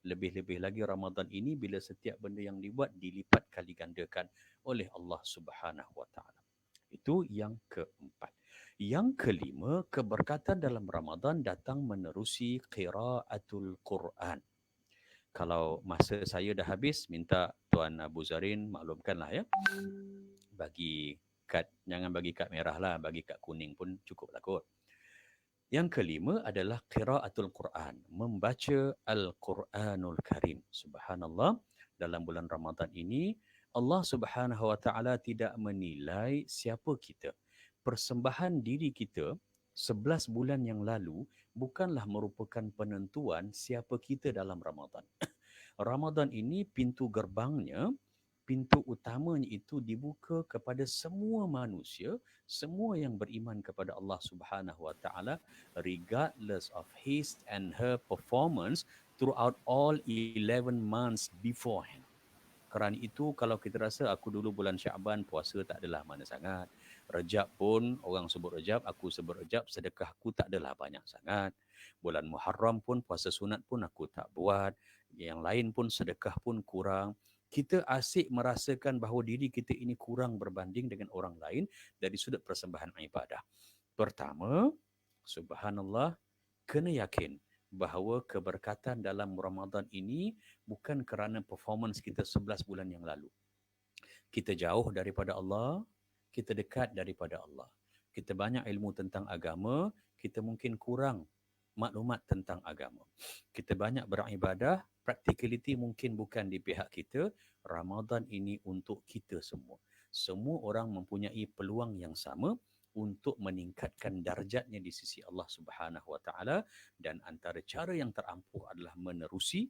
Lebih-lebih lagi Ramadan ini bila setiap benda yang dibuat dilipat kali gandakan oleh Allah Subhanahu Wa Ta'ala. Itu yang keempat. Yang kelima, keberkatan dalam Ramadan datang menerusi qiraatul Quran. Kalau masa saya dah habis, minta Tuan Abu Zarin maklumkanlah ya. Bagi kad, jangan bagi kad merah lah, bagi kad kuning pun cukup lah kot. Yang kelima adalah qiraatul Quran, membaca Al-Quranul Karim. Subhanallah, dalam bulan Ramadan ini Allah Subhanahu Wa Ta'ala tidak menilai siapa kita. Persembahan diri kita 11 bulan yang lalu bukanlah merupakan penentuan siapa kita dalam Ramadan. Ramadan ini pintu gerbangnya, pintu utamanya itu dibuka kepada semua manusia, semua yang beriman kepada Allah Subhanahu Wa Ta'ala, regardless of his and her performance throughout all 11 months beforehand. Kerana itu kalau kita rasa aku dulu bulan Syaban puasa tak adalah mana sangat. Rejab pun orang sebut Rejab, aku sebut Rejab, sedekah aku tak adalah banyak sangat. Bulan Muharram pun puasa sunat pun aku tak buat. Yang lain pun sedekah pun kurang. Kita asyik merasakan bahawa diri kita ini kurang berbanding dengan orang lain dari sudut persembahan ibadah. Pertama, subhanallah, kena yakin bahawa keberkatan dalam Ramadan ini bukan kerana performance kita 11 bulan yang lalu. Kita jauh daripada Allah, kita dekat daripada Allah. Kita banyak ilmu tentang agama, kita mungkin kurang maklumat tentang agama. Kita banyak beribadah, practicality mungkin bukan di pihak kita. Ramadan ini untuk kita semua. Semua orang mempunyai peluang yang sama untuk meningkatkan darjatnya di sisi Allah Subhanahu Wa Ta'ala, dan antara cara yang terampuh adalah menerusi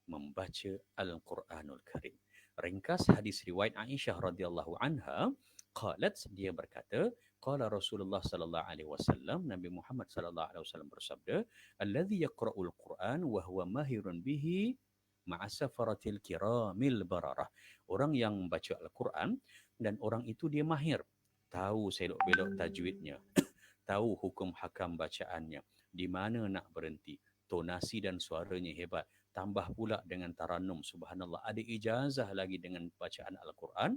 membaca Al-Quranul Karim. Ringkas hadis riwayat Aisyah radhiyallahu anha, qalat, dia berkata, qala Rasulullah sallallahu alaihi wasallam, Nabi Muhammad sallallahu alaihi wasallam bersabda, alladhi yaqra'ul Quran wa huwa mahirun bihi ma'asafaratil kiramil bararah. Orang yang membaca Al-Quran dan orang itu dia mahir, tahu selok-belok tajwidnya, tahu hukum hakam bacaannya, di mana nak berhenti, tonasi dan suaranya hebat, tambah pula dengan taranum, subhanallah, ada ijazah lagi dengan bacaan Al-Quran,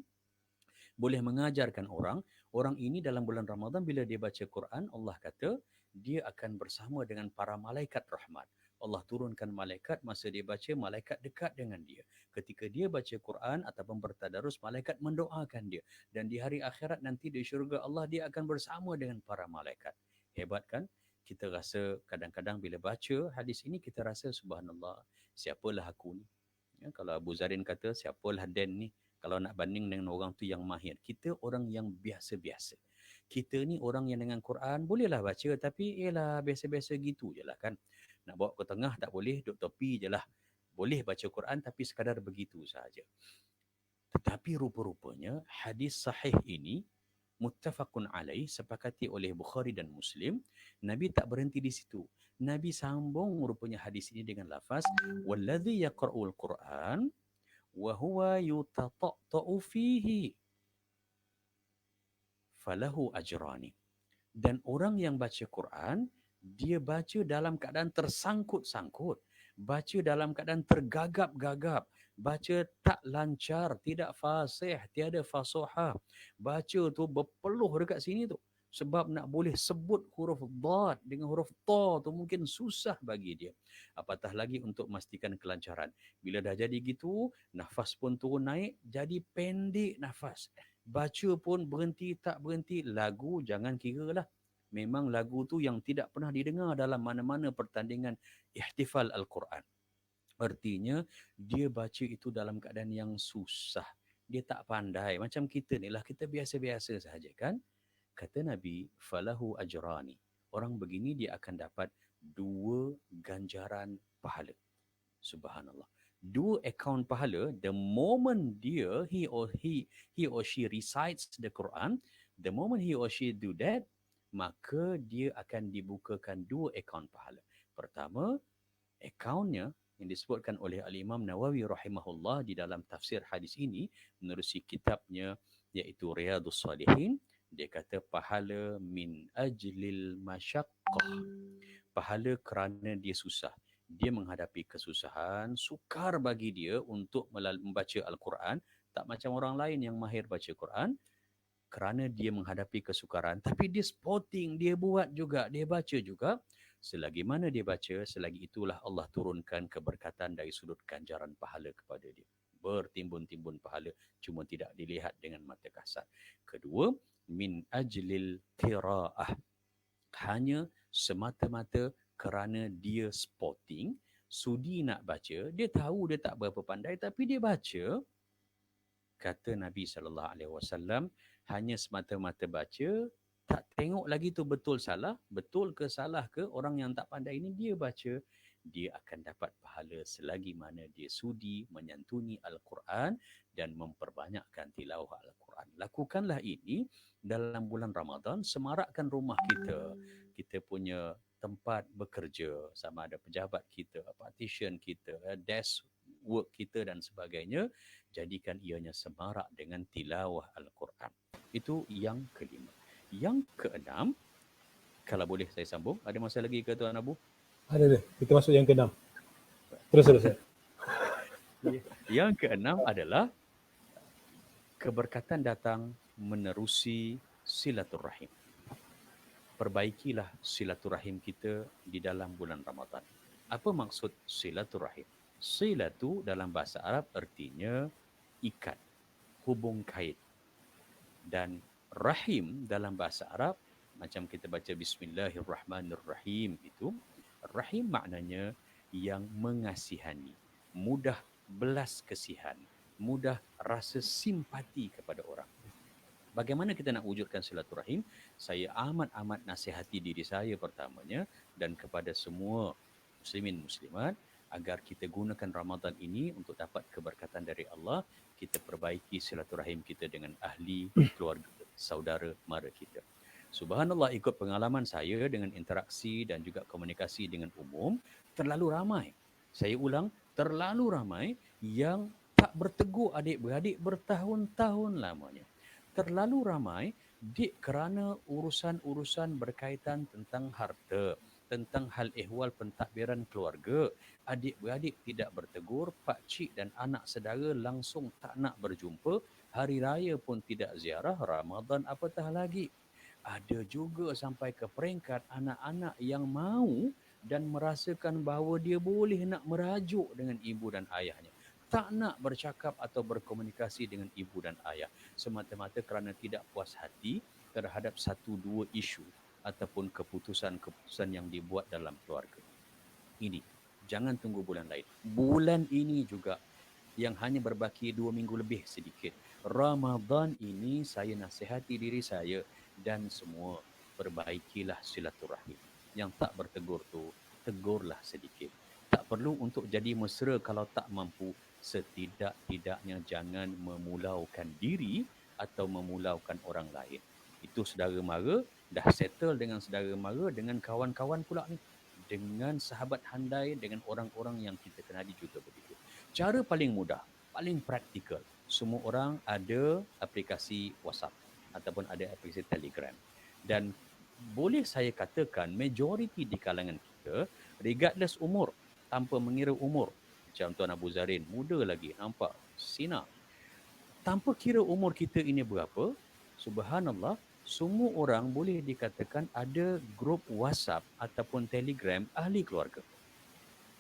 boleh mengajarkan orang. Orang ini dalam bulan Ramadan bila dia baca Quran, Allah kata dia akan bersama dengan para malaikat rahmat. Allah turunkan malaikat, masa dia baca, malaikat dekat dengan dia. Ketika dia baca Quran ataupun bertadarus, malaikat mendoakan dia. Dan di hari akhirat nanti di syurga Allah, dia akan bersama dengan para malaikat. Hebat kan? Kita rasa kadang-kadang bila baca hadis ini, kita rasa subhanallah, siapalah aku ni? Ya, kalau Abu Zarin kata, siapalah Dan ni? Kalau nak banding dengan orang tu yang mahir. Kita orang yang biasa-biasa. Kita ni orang yang dengan Quran bolehlah baca, tapi ialah biasa-biasa gitu je lah kan. Nak bawa ke tengah tak boleh, duduk tepi je lah. Boleh baca Quran tapi sekadar begitu sahaja. Tetapi rupa-rupanya hadis sahih ini muttafaqun alaih, sepakati oleh Bukhari dan Muslim. Nabi tak berhenti di situ. Nabi sambung rupanya hadis ini dengan lafaz walladhi yaqra'ul Quran wa huwa yutatta'u fihi falahu ajrani. Dan orang yang baca Quran, dia baca dalam keadaan tersangkut-sangkut, baca dalam keadaan tergagap-gagap, baca tak lancar, tidak fasih, tiada fasohah, baca tu berpeluh dekat sini tu. Sebab nak boleh sebut huruf dad dengan huruf ta tu mungkin susah bagi dia. Apatah lagi untuk memastikan kelancaran. Bila dah jadi gitu, nafas pun turun naik, jadi pendek nafas. Baca pun berhenti tak berhenti, lagu jangan kira lah. memang lagu tu yang tidak pernah didengar dalam mana-mana pertandingan ihtifal Al-Quran. Artinya dia baca itu dalam keadaan yang susah. Dia tak pandai. Macam kita ni lah, kita biasa-biasa sahaja kan. Kata Nabi, falahu ajrani. Orang begini dia akan dapat 2 ganjaran pahala. Subhanallah. 2 akaun pahala, the moment dia, he or she recites the Quran, the moment he or she do that, maka dia akan dibukakan 2 akaun pahala. Pertama, akaunnya yang disebutkan oleh Al-Imam Nawawi rahimahullah di dalam tafsir hadis ini menerusi kitabnya iaitu Riyadhus Salihin. Dia kata pahala min ajlil masyaqqah. Pahala kerana dia susah. Dia menghadapi kesusahan, sukar bagi dia untuk membaca Al-Quran. Tak macam orang lain yang mahir baca Quran. Kerana dia menghadapi kesukaran. Tapi dia sporting, dia buat juga, dia baca juga. Selagi mana dia baca, selagi itulah Allah turunkan keberkatan dari sudut ganjaran pahala kepada dia. Bertimbun-timbun pahala, cuma tidak dilihat dengan mata kasar. Kedua, min ajlil qiraah. Hanya semata-mata kerana dia sporting, sudi nak baca, dia tahu dia tak berapa pandai tapi dia baca. Kata Nabi SAW, hanya semata-mata baca, tak tengok lagi tu betul ke salah ke, orang yang tak pandai ini dia baca, dia akan dapat pahala selagi mana dia sudi menyantuni Al-Quran dan memperbanyakkan tilawah Al-Quran. Lakukanlah ini dalam bulan Ramadan, semarakkan rumah kita, kita punya tempat bekerja, sama ada pejabat kita, partition kita, desk work kita dan sebagainya, jadikan ianya semarak dengan tilawah Al-Quran. Itu yang kelima. Yang keenam, kalau boleh saya sambung, ada masa lagi ke Tuan Abu? Ada. Kita masuk yang keenam. Terus. Yang keenam adalah keberkatan datang menerusi silaturahim. Perbaikilah silaturahim kita di dalam bulan Ramadan. Apa maksud silaturahim? Silatu dalam bahasa Arab artinya ikat, hubung kait. Dan rahim dalam bahasa Arab, macam kita baca Bismillahirrahmanirrahim itu, rahim maknanya yang mengasihani, mudah belas kasihan, mudah rasa simpati kepada orang. Bagaimana kita nak wujudkan silaturahim? Saya amat-amat nasihati diri saya pertamanya dan kepada semua muslimin muslimat agar kita gunakan Ramadan ini untuk dapat keberkatan dari Allah. Kita perbaiki silaturahim kita dengan ahli, keluarga, saudara mara kita. Subhanallah, ikut pengalaman saya dengan interaksi dan juga komunikasi dengan umum, terlalu ramai. Saya ulang, terlalu ramai yang tak bertegur adik-beradik bertahun-tahun lamanya. Terlalu ramai kerana urusan-urusan berkaitan tentang harta, tentang hal ehwal pentadbiran keluarga. Adik-beradik tidak bertegur, pakcik dan anak saudara langsung tak nak berjumpa, hari raya pun tidak ziarah, Ramadan apatah lagi. Ada juga sampai ke peringkat anak-anak yang mahu dan merasakan bahawa dia boleh nak merajuk dengan ibu dan ayahnya. Tak nak bercakap atau berkomunikasi dengan ibu dan ayah. Semata-mata kerana tidak puas hati terhadap 1-2 isu ataupun keputusan-keputusan yang dibuat dalam keluarga. Ini, jangan tunggu bulan lain. Bulan ini juga yang hanya berbaki 2 minggu lebih sedikit. Ramadan ini saya nasihati diri saya dan semua, perbaikilah silaturahim. Yang tak bertegur tu, tegurlah sedikit. Tak perlu untuk jadi mesra kalau tak mampu. Setidak-tidaknya jangan memulaukan diri atau memulaukan orang lain. Itu saudara mara, dah settle dengan saudara mara, dengan kawan-kawan pula ni, dengan sahabat handai, dengan orang-orang yang kita kenali juga begitu. Cara paling mudah, paling praktikal, semua orang ada aplikasi WhatsApp ataupun ada aplikasi Telegram. Dan boleh saya katakan majoriti di kalangan kita, regardless umur, tanpa mengira umur, macam Tuan Abu Zarin, muda lagi, nampak sinar. Tanpa kira umur kita ini berapa, subhanallah, semua orang boleh dikatakan ada grup WhatsApp ataupun Telegram ahli keluarga.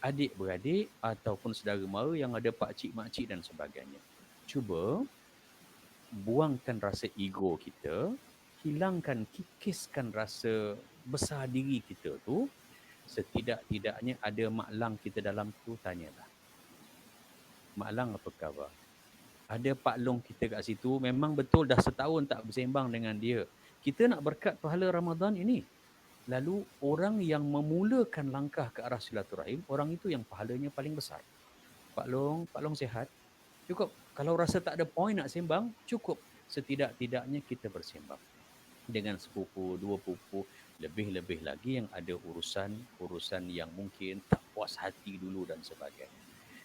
Adik-beradik ataupun saudara mara yang ada pakcik, makcik dan sebagainya. Cuba buangkan rasa ego kita, hilangkan, kikiskan rasa besar diri kita tu, setidak-tidaknya ada mak lang kita dalam tu, tanyalah. Mak lang apa khabar? Ada Pak Long kita kat situ, memang betul dah setahun tak bersembang dengan dia. Kita nak berkat pahala Ramadan ini. Lalu orang yang memulakan langkah ke arah silaturahim, orang itu yang pahalanya paling besar. Pak Long sihat? Cukup. Kalau rasa tak ada point nak sembang, cukup. Setidak-tidaknya kita bersembang dengan sepupu, dua pupu, lebih-lebih lagi yang ada urusan yang mungkin tak puas hati dulu dan sebagainya.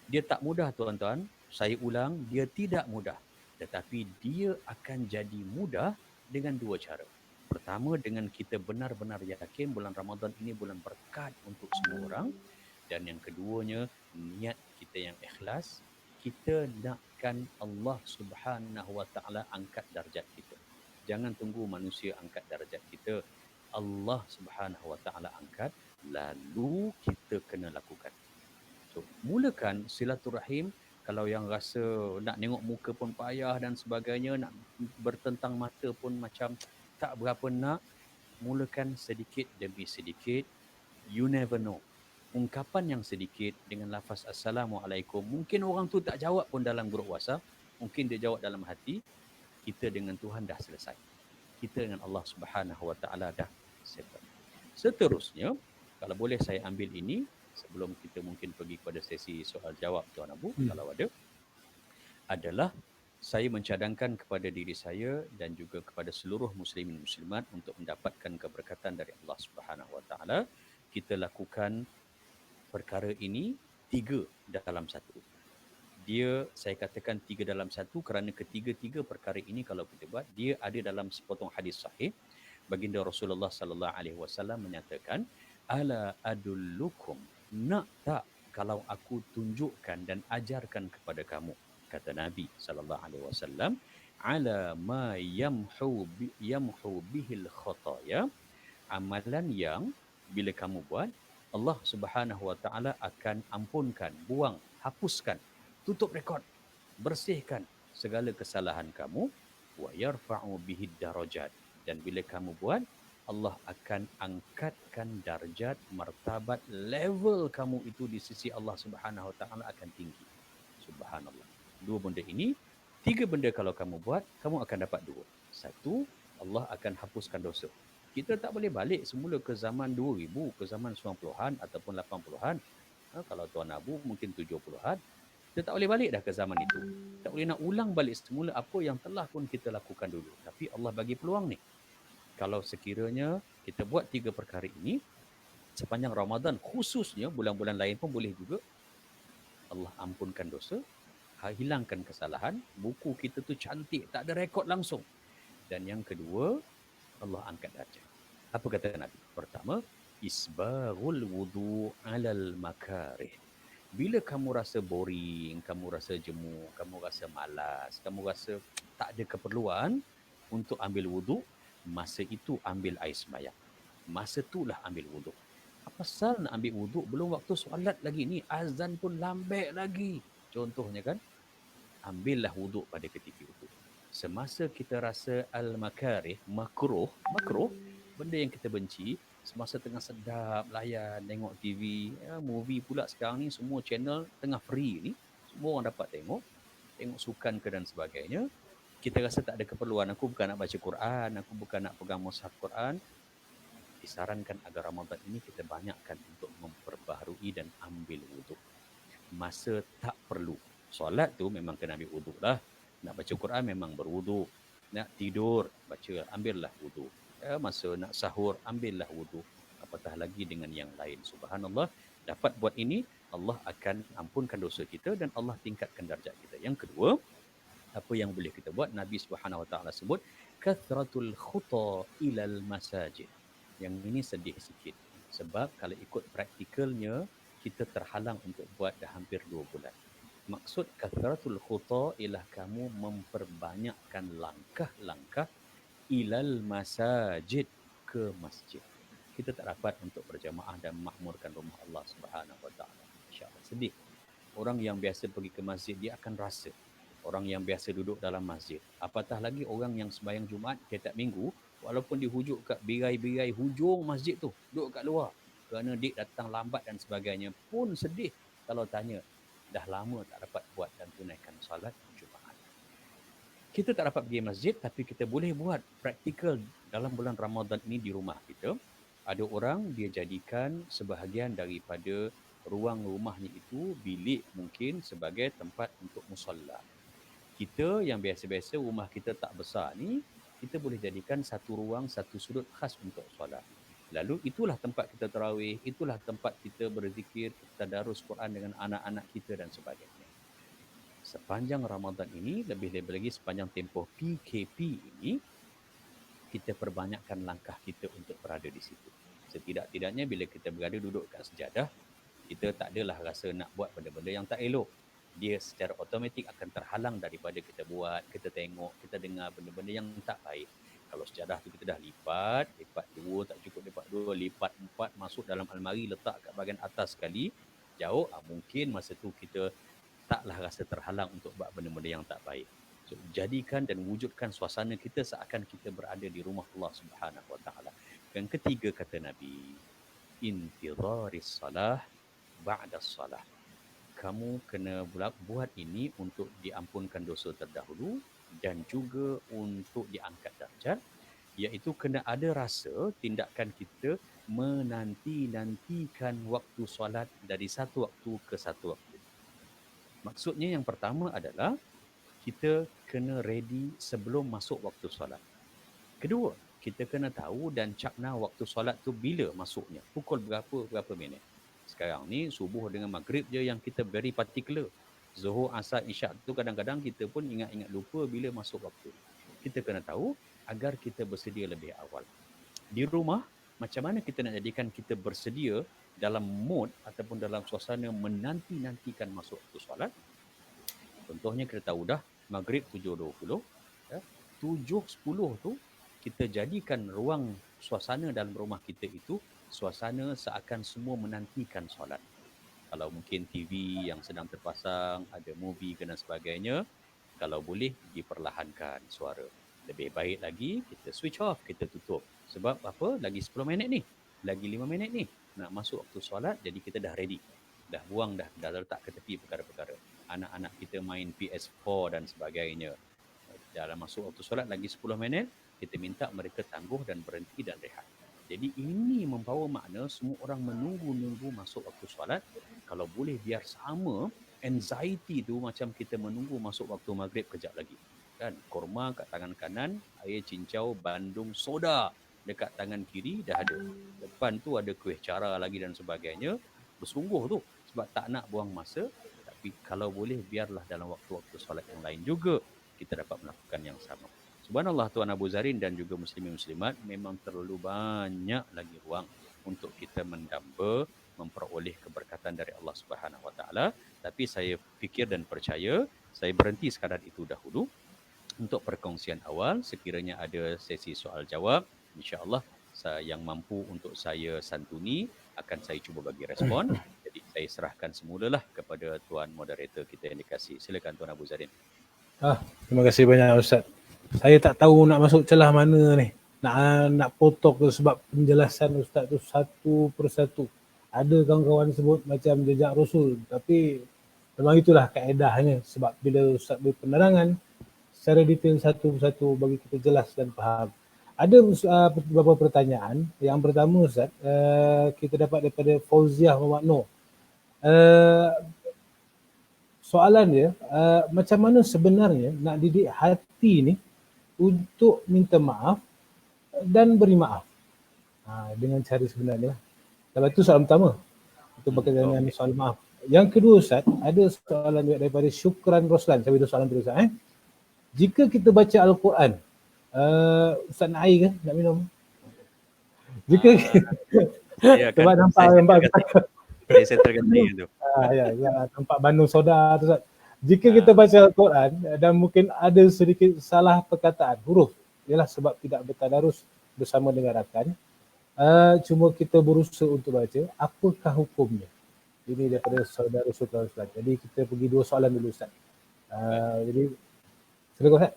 Dia tak mudah tuan-tuan, saya ulang, dia tidak mudah. Tetapi dia akan jadi mudah dengan dua cara. Pertama, dengan kita benar-benar yakin bulan Ramadan ini bulan berkat untuk semua orang. Dan yang keduanya, niat kita yang ikhlas, kita nakkan Allah Subhanahu Wa Taala angkat darjat kita. Jangan tunggu manusia angkat darjat kita. Allah Subhanahu Wa Taala angkat, lalu kita kena lakukan. So, mulakan silaturahim. Kalau yang rasa nak tengok muka pun payah dan sebagainya, nak bertentang mata pun macam tak berapa nak, mulakan sedikit demi sedikit. You never know. Ungkapan yang sedikit dengan lafaz Assalamualaikum, mungkin orang tu tak jawab pun dalam grup WhatsApp, mungkin dia jawab dalam hati, kita dengan Tuhan dah selesai. Kita dengan Allah Subhanahu Wa Taala dah settle. Seterusnya, kalau boleh saya ambil ini sebelum kita mungkin pergi kepada sesi soal jawab Tuan Abu, kalau ada, adalah saya mencadangkan kepada diri saya dan juga kepada seluruh muslimin muslimat untuk mendapatkan keberkatan dari Allah Subhanahu Wa Taala, kita lakukan perkara ini 3 dalam 1. Saya katakan 3 dalam 1 kerana ketiga-tiga perkara ini kalau kita buat, dia ada dalam sepotong hadis sahih. Baginda Rasulullah sallallahu alaihi wasallam menyatakan, ala adullukum, nak tak kalau aku tunjukkan dan ajarkan kepada kamu, kata Nabi sallallahu alaihi wasallam, ala ma yamhu bihil khataya, amalan yang bila kamu buat, Allah Subhanahu Wa Taala akan ampunkan, buang, hapuskan, tutup rekod, bersihkan segala kesalahan kamu, wa yarfa'u bihid darajat, dan bila kamu buat, Allah akan angkatkan darjat, martabat, level kamu itu di sisi Allah Subhanahu Wa Taala akan tinggi. Subhanallah. 2 benda ini, 3 benda kalau kamu buat, kamu akan dapat 2. 1, Allah akan hapuskan dosa. Kita tak boleh balik semula ke zaman 2000, ke zaman 90-an ataupun 80-an. Kalau Tuan Abu mungkin 70-an. Kita tak boleh balik dah ke zaman itu. Tak boleh nak ulang balik semula apa yang telah pun kita lakukan dulu. Tapi Allah bagi peluang ni. Kalau sekiranya kita buat 3 perkara ini, sepanjang Ramadan, khususnya bulan-bulan lain pun boleh juga, Allah ampunkan dosa, hilangkan kesalahan, buku kita tu cantik, tak ada rekod langsung. Dan yang kedua, Allah angkat darjat. Apa kata Nabi? Pertama, isbaghul wudu alal makarih. Bila kamu rasa boring, kamu rasa jemu, kamu rasa malas, kamu rasa tak ada keperluan untuk ambil wudu, masa itu ambil air sembahyang. Masa itulah ambil wudu. Apa pasal nak ambil wudu belum waktu solat lagi ni, azan pun lambek lagi. Contohnya kan, ambillah wudu pada ketika itu. Semasa kita rasa al-makarih, makruh, benda yang kita benci, semasa tengah sedap, layan, tengok TV, movie pula sekarang ni, semua channel tengah free ni, semua orang dapat tengok sukan ke dan sebagainya, kita rasa tak ada keperluan, aku bukan nak baca Quran, aku bukan nak pegang mushaf Quran, disarankan agar Ramadan ini kita banyakkan untuk memperbaharui dan ambil wuduk. Masa tak perlu. Solat tu memang kena ambil wuduk lah. Nak baca Quran memang berwuduk. Nak tidur, ambillah wuduk. Masa nak sahur, ambillah wuduk. Apatah lagi dengan yang lain. Subhanallah, dapat buat ini, Allah akan ampunkan dosa kita dan Allah tingkatkan darjat kita. Yang kedua, apa yang boleh kita buat? Nabi Subhanahu Wa Taala sebut, kathratul khuta ilal masajid. Yang ini sedih sikit. Sebab kalau ikut praktikalnya, kita terhalang untuk buat dah hampir 2 bulan. Maksud kathratul khuta ialah kamu memperbanyakkan langkah-langkah ilal masajid, ke masjid. Kita tak dapat untuk berjamaah dan makmurkan rumah Allah Subhanahu Wa Taala. Insya-Allah. Sedih. Orang yang biasa pergi ke masjid, dia akan rasa. Orang yang biasa duduk dalam masjid. Apatah lagi orang yang sembahyang Jumaat, tiap-tiap minggu, Walaupun dihujuk kat birai-birai hujung masjid tu, duduk kat luar. Kerana dik datang lambat dan sebagainya pun sedih kalau tanya, dah lama tak dapat buat dan tunaikan salat Jumaat. Kita tak dapat pergi masjid tapi kita boleh buat praktikal dalam bulan Ramadan ini di rumah kita. Ada orang dia jadikan sebahagian daripada ruang rumahnya itu bilik mungkin sebagai tempat untuk musalla. Kita yang biasa-biasa rumah kita tak besar ni, kita boleh jadikan satu ruang, satu sudut khas untuk solat. Lalu itulah tempat kita tarawih, itulah tempat kita berzikir, kita tadarus Quran dengan anak-anak kita dan sebagainya. Sepanjang Ramadan ini, lebih-lebih lagi sepanjang tempoh PKP ini, kita perbanyakkan langkah kita untuk berada di situ. Setidak-tidaknya bila kita berada duduk kat sejadah, kita tak adalah rasa nak buat benda-benda yang tak elok. Dia secara automatik akan terhalang daripada kita buat, kita tengok, kita dengar benda-benda yang tak baik. Kalau sejadah tu kita dah lipat 2, tak cukup lipat 2, lipat 4, masuk dalam almari, letak kat bahagian atas sekali, jauh, mungkin masa tu kita taklah rasa terhalang untuk buat benda-benda yang tak baik. So, jadikan dan wujudkan suasana kita seakan kita berada di rumah Allah Subhanahu Wa Taala. Yang ketiga kata Nabi, intidharis salah ba'da salah. Kamu kena buat ini untuk diampunkan dosa terdahulu dan juga untuk diangkat darjat, iaitu kena ada rasa tindakan kita menanti-nantikan waktu solat dari satu waktu ke satu waktu. Maksudnya yang pertama adalah kita kena ready sebelum masuk waktu solat. Kedua, kita kena tahu dan cakna waktu solat tu bila masuknya, pukul berapa minit. Sekarang ni subuh dengan maghrib je yang kita very particular. Zuhur, asar, isyak tu kadang-kadang kita pun ingat-ingat lupa bila masuk waktu. Kita kena tahu agar kita bersedia lebih awal. Di rumah, macam mana kita nak jadikan kita bersedia dalam mood ataupun dalam suasana menanti-nantikan masuk waktu solat? Contohnya kita tahu dah maghrib 7.20, 7.10 tu kita jadikan ruang suasana dalam rumah kita itu suasana seakan semua menantikan solat. Kalau mungkin TV yang sedang terpasang, ada movie dan sebagainya, kalau boleh diperlahankan suara. Lebih baik lagi kita switch off, kita tutup. Sebab apa? Lagi 10 minit ni, lagi 5 minit ni nak masuk waktu solat, jadi kita dah ready. Dah buang dah letak ke tepi perkara-perkara. Anak-anak kita main PS4 dan sebagainya. Dalam masuk waktu solat lagi 10 minit, kita minta mereka tangguh dan berhenti dan rehat. Jadi ini membawa makna semua orang menunggu-nunggu masuk waktu solat. Kalau boleh biar sama, anxiety tu macam kita menunggu masuk waktu maghrib kejap lagi. Kan, korma kat tangan kanan, air cincau, bandung, soda dekat tangan kiri dah ada. Depan tu ada kuih cara lagi dan sebagainya. Bersungguh tu sebab tak nak buang masa. Tapi kalau boleh biarlah dalam waktu-waktu solat yang lain juga kita dapat melakukan yang sama. Subhanallah Tuan Abu Zarin dan juga muslimin muslimat, memang terlalu banyak lagi ruang untuk kita mendamba, memperoleh keberkatan dari Allah Subhanahu Wa Taala. Tapi saya fikir dan percaya, saya berhenti sekadar itu dahulu untuk perkongsian awal. Sekiranya ada sesi soal jawab, insya-Allah yang mampu untuk saya santuni akan saya cuba bagi respon. Jadi saya serahkan semulalah kepada tuan moderator kita yang dikasihi. Silakan Tuan Abu Zarin. Terima kasih banyak Ustaz. Saya tak tahu nak masuk celah mana ni. Nak potong tu sebab penjelasan Ustaz tu satu persatu. Ada kawan-kawan sebut macam jejak Rasul, tapi memang itulah kaedahnya sebab bila Ustaz beri penerangan secara detail satu persatu bagi kita jelas dan faham. Ada beberapa pertanyaan. Yang pertama Ustaz, kita dapat daripada Fauziah Muhammad Noor. Soalan dia, macam mana sebenarnya nak didik hati ni untuk minta maaf dan beri maaf dengan cara sebenarnya. Lepas tu soalan pertama, itu berkaitan dengan soal maaf. Yang kedua Ustaz, ada soalan daripada Syukran Roslan. Saya beri soalan terus Ustaz. Jika kita baca Al-Quran, Ustaz nak air ke? Nak minum? Jika sebab nampak saya terganti tu. nampak bandung soda tu Ustaz. Jika kita baca Al-Quran dan mungkin ada sedikit salah perkataan huruf, ialah sebab tidak bertadarus bersama dengan rakan, cuma kita berusaha untuk baca, apakah hukumnya? Ini daripada saudara Sultan Ustaz. Jadi kita pergi dua soalan dulu Ustaz. Jadi silakan Ustaz.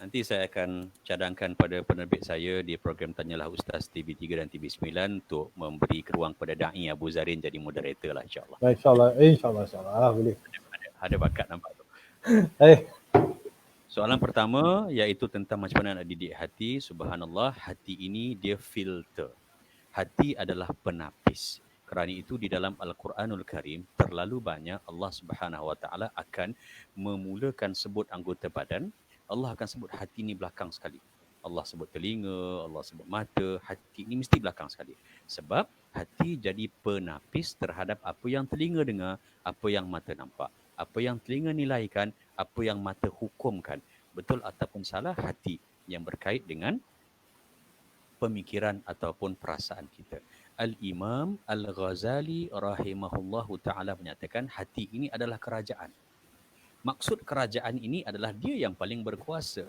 Nanti saya akan cadangkan pada penerbit saya di program Tanyalah Ustaz TV3 dan TV9 untuk memberi ruang kepada Da'i Abu Zarin jadi moderator lah, insyaAllah. InsyaAllah boleh. Ada bakat nampak tu. Eh, Soalan pertama iaitu tentang macam mana nak didik hati. Subhanallah, hati ini dia filter. Hati adalah penapis. Kerana itu di dalam Al-Quranul Karim terlalu banyak Allah Subhanahu Wa Taala akan memulakan sebut anggota badan. Allah akan sebut hati ini belakang sekali. Allah sebut telinga, Allah sebut mata, hati ini mesti belakang sekali. Sebab hati jadi penapis terhadap apa yang telinga dengar, apa yang mata nampak. Apa yang telinga nilaikan, apa yang mata hukumkan. Betul ataupun salah, hati yang berkait dengan pemikiran ataupun perasaan kita. Al-Imam Al-Ghazali rahimahullahu ta'ala menyatakan hati ini adalah kerajaan. Maksud kerajaan ini adalah dia yang paling berkuasa.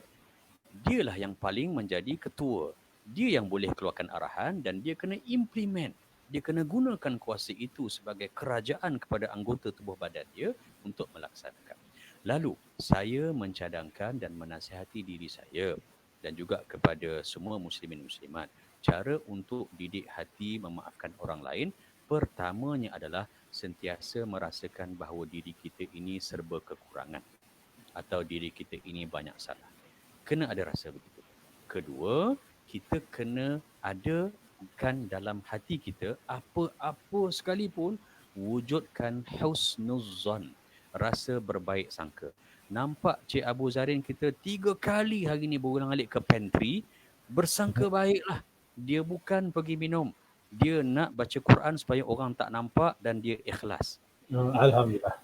Dialah yang paling menjadi ketua. Dia yang boleh keluarkan arahan dan dia kena implement. Dia kena gunakan kuasa itu sebagai kerajaan kepada anggota tubuh badan dia untuk melaksanakan. Lalu, saya mencadangkan dan menasihati diri saya dan juga kepada semua muslimin muslimat, cara untuk didik hati memaafkan orang lain, pertamanya adalah sentiasa merasakan bahawa diri kita ini serba kekurangan atau diri kita ini banyak salah. Kena ada rasa begitu. Kedua, kita kena adakan dalam hati kita apa-apa sekalipun wujudkan husnuzzan, rasa berbaik sangka. Nampak Cik Abu Zarin kita 3 kali hari ni berulang-alik ke pantry, bersangka baiklah. Dia bukan pergi minum. Dia nak baca Quran supaya orang tak nampak dan dia ikhlas. Alhamdulillah.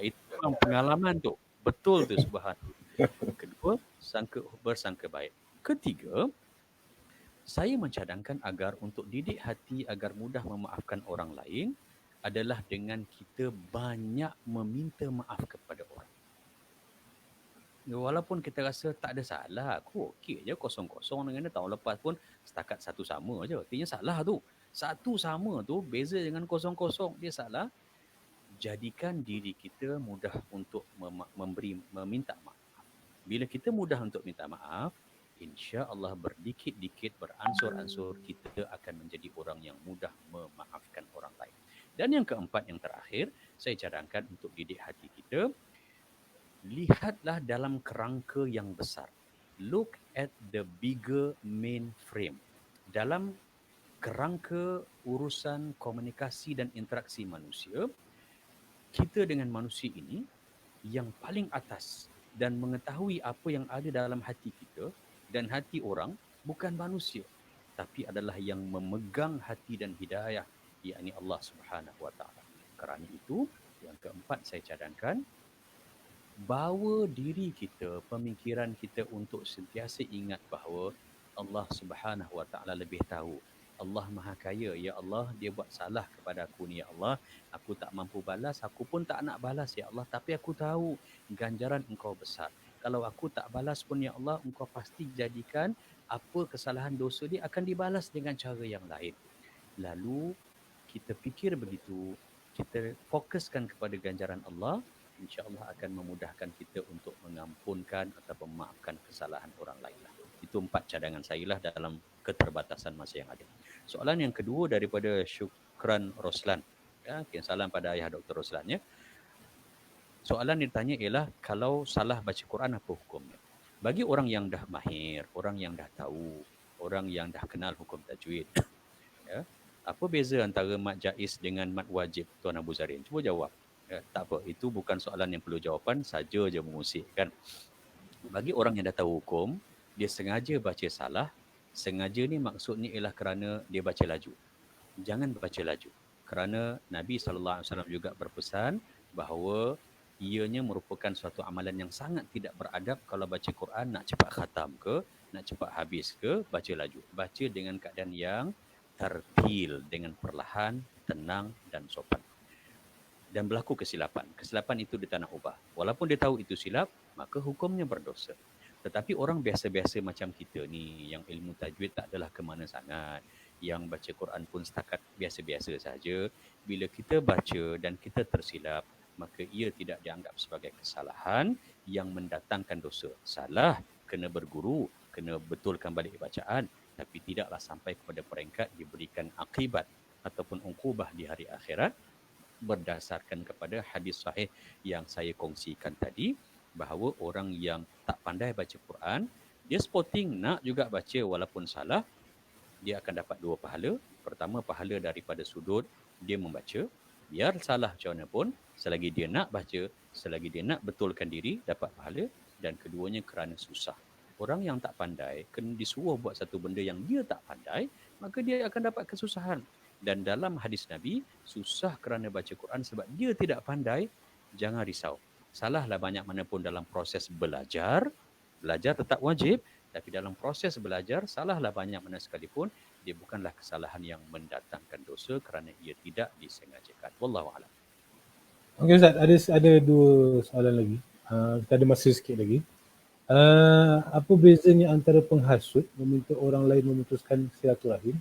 Itu memang pengalaman tu. Betul tu, subhanallah. Kedua, bersangka baik. Ketiga, saya mencadangkan agar untuk didik hati agar mudah memaafkan orang lain adalah dengan kita banyak meminta maaf kepada orang. Walaupun kita rasa tak ada salah, aku okey je kosong-kosong dengan dia, tahun lepas pun setakat satu sama je. Artinya salah tu. Satu sama tu beza dengan kosong-kosong dia salah. Jadikan diri kita mudah untuk meminta maaf. Bila kita mudah untuk minta maaf, insya-Allah berdikit-dikit beransur-ansur kita akan menjadi orang yang mudah memaafkan orang lain. Dan yang keempat, yang terakhir, saya cadangkan untuk didik hati kita, lihatlah dalam kerangka yang besar. Look at the bigger main frame. Dalam kerangka urusan komunikasi dan interaksi manusia, kita dengan manusia ini yang paling atas dan mengetahui apa yang ada dalam hati kita dan hati orang bukan manusia, tapi adalah yang memegang hati dan hidayah, yakni Allah Subhanahu Wa Taala. Kerana itu, yang keempat saya cadangkan, bawa diri kita, pemikiran kita untuk sentiasa ingat bahawa Allah Subhanahu Wa Taala lebih tahu. Allah Maha Kaya. Ya Allah, dia buat salah kepada aku ni, ya Allah. Aku tak mampu balas, aku pun tak nak balas, ya Allah. Tapi aku tahu ganjaran Engkau besar. Kalau aku tak balas pun, ya Allah, Engkau pasti jadikan apa kesalahan dosa dia akan dibalas dengan cara yang lain. Lalu kita fikir begitu, kita fokuskan kepada ganjaran Allah, insya-Allah akan memudahkan kita untuk mengampunkan atau memaafkan kesalahan orang lain. Itu 4 cadangan saya lah dalam keterbatasan masa yang ada. Soalan yang kedua daripada Syukran Roslan. Ya, salam pada ayah Dr. Roslan ya. Soalan yang ditanya ialah kalau salah baca Quran apa hukumnya? Bagi orang yang dah mahir, orang yang dah tahu, orang yang dah kenal hukum tajwid, ya, apa beza antara mat jaiz dengan mat wajib, Tuan Abu Zarin? Cuba jawab. Ya, tak apa, itu bukan soalan yang perlu jawapan, saja je mengusik kan. Bagi orang yang dah tahu hukum, dia sengaja baca salah. Sengaja ni maksudnya ialah kerana dia baca laju. Jangan baca laju. Kerana Nabi SAW juga berpesan bahawa ianya merupakan suatu amalan yang sangat tidak beradab kalau baca Quran nak cepat khatam ke, nak cepat habis ke, baca laju. Baca dengan keadaan yang tertil, dengan perlahan, tenang dan sopan. Dan berlaku kesilapan. Kesilapan itu dia tak nak ubah. Walaupun dia tahu itu silap, maka hukumnya berdosa. Tetapi orang biasa-biasa macam kita ni, yang ilmu tajwid tak adalah ke mana sangat, yang baca Quran pun setakat biasa-biasa saja, bila kita baca dan kita tersilap, maka ia tidak dianggap sebagai kesalahan yang mendatangkan dosa. Salah kena berguru, kena betulkan balik bacaan, tapi tidaklah sampai kepada peringkat diberikan akibat ataupun ukubah di hari akhirat berdasarkan kepada hadis sahih yang saya kongsikan tadi, bahawa orang yang tak pandai baca Quran, dia sporting nak juga baca walaupun salah, dia akan dapat 2 pahala. Pertama, pahala daripada sudut dia membaca, biar salah macam mana pun, selagi dia nak baca, selagi dia nak betulkan diri, dapat pahala. Dan keduanya kerana susah. Orang yang tak pandai, kena disuruh buat satu benda yang dia tak pandai, maka dia akan dapat kesusahan. Dan dalam hadis Nabi, susah kerana baca Quran sebab dia tidak pandai, jangan risau. Salahlah banyak mana pun dalam proses belajar tetap wajib, tapi dalam proses belajar, salahlah banyak mana sekalipun, dia bukanlah kesalahan yang mendatangkan dosa kerana ia tidak disengajakan. Wallahualam. Okey Ustaz, ada 2 soalan lagi. Kita ada masa sikit lagi. Apa bezanya antara penghasut meminta orang lain memutuskan silaturahim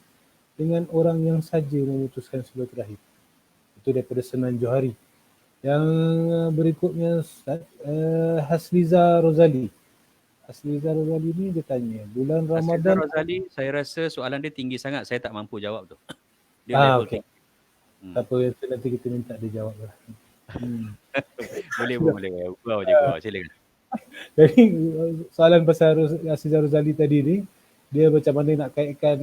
dengan orang yang saja memutuskan silaturahim? Itu daripada Senan Johari. Yang berikutnya Ustaz, Hasliza Rozali. Hasliza Rozali ni dia tanya, bulan Ramadan. Ramadan. Rozali, saya rasa soalan dia tinggi sangat, saya tak mampu jawab tu. Dia level Okey. tinggi. Tak apa, nanti kita minta dia jawab lah. Boleh. Gurau je, silakan. Jadi soalan pasal Hasliza Rozali tadi ni, dia macam mana nak kaitkan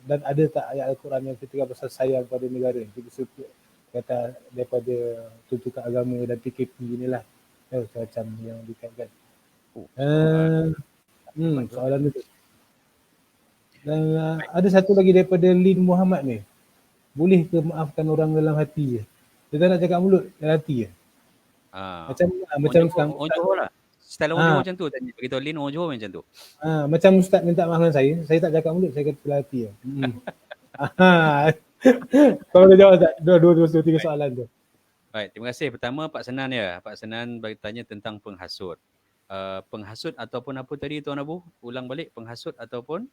dan ada tak ayat Al-Quran yang ketika pasal sayang pada negara, kita sebut kata daripada tuntutan agama dan PKP inilah, macam yang dikaitkan. Soalan itu. Dan ada satu lagi daripada Lin Muhammad ni. Boleh ke maafkan orang dalam hati je? Dia tak nak cakap mulut, dalam hati je. Macam sekarang. Orang Johor lah. Style orang Johor macam tu. Beritahu Lin, orang Johor macam tu. Macam Ustaz minta maaf dengan saya tak cakap mulut, saya kata dalam hati je. Kau boleh jawab tak? Dua, tiga soalan tu. Baik, terima kasih. Pertama, Pak Senan ya. Pak Senan bertanya tentang penghasut. Penghasut ataupun apa tadi Tuan Abu? Ulang balik, penghasut ataupun?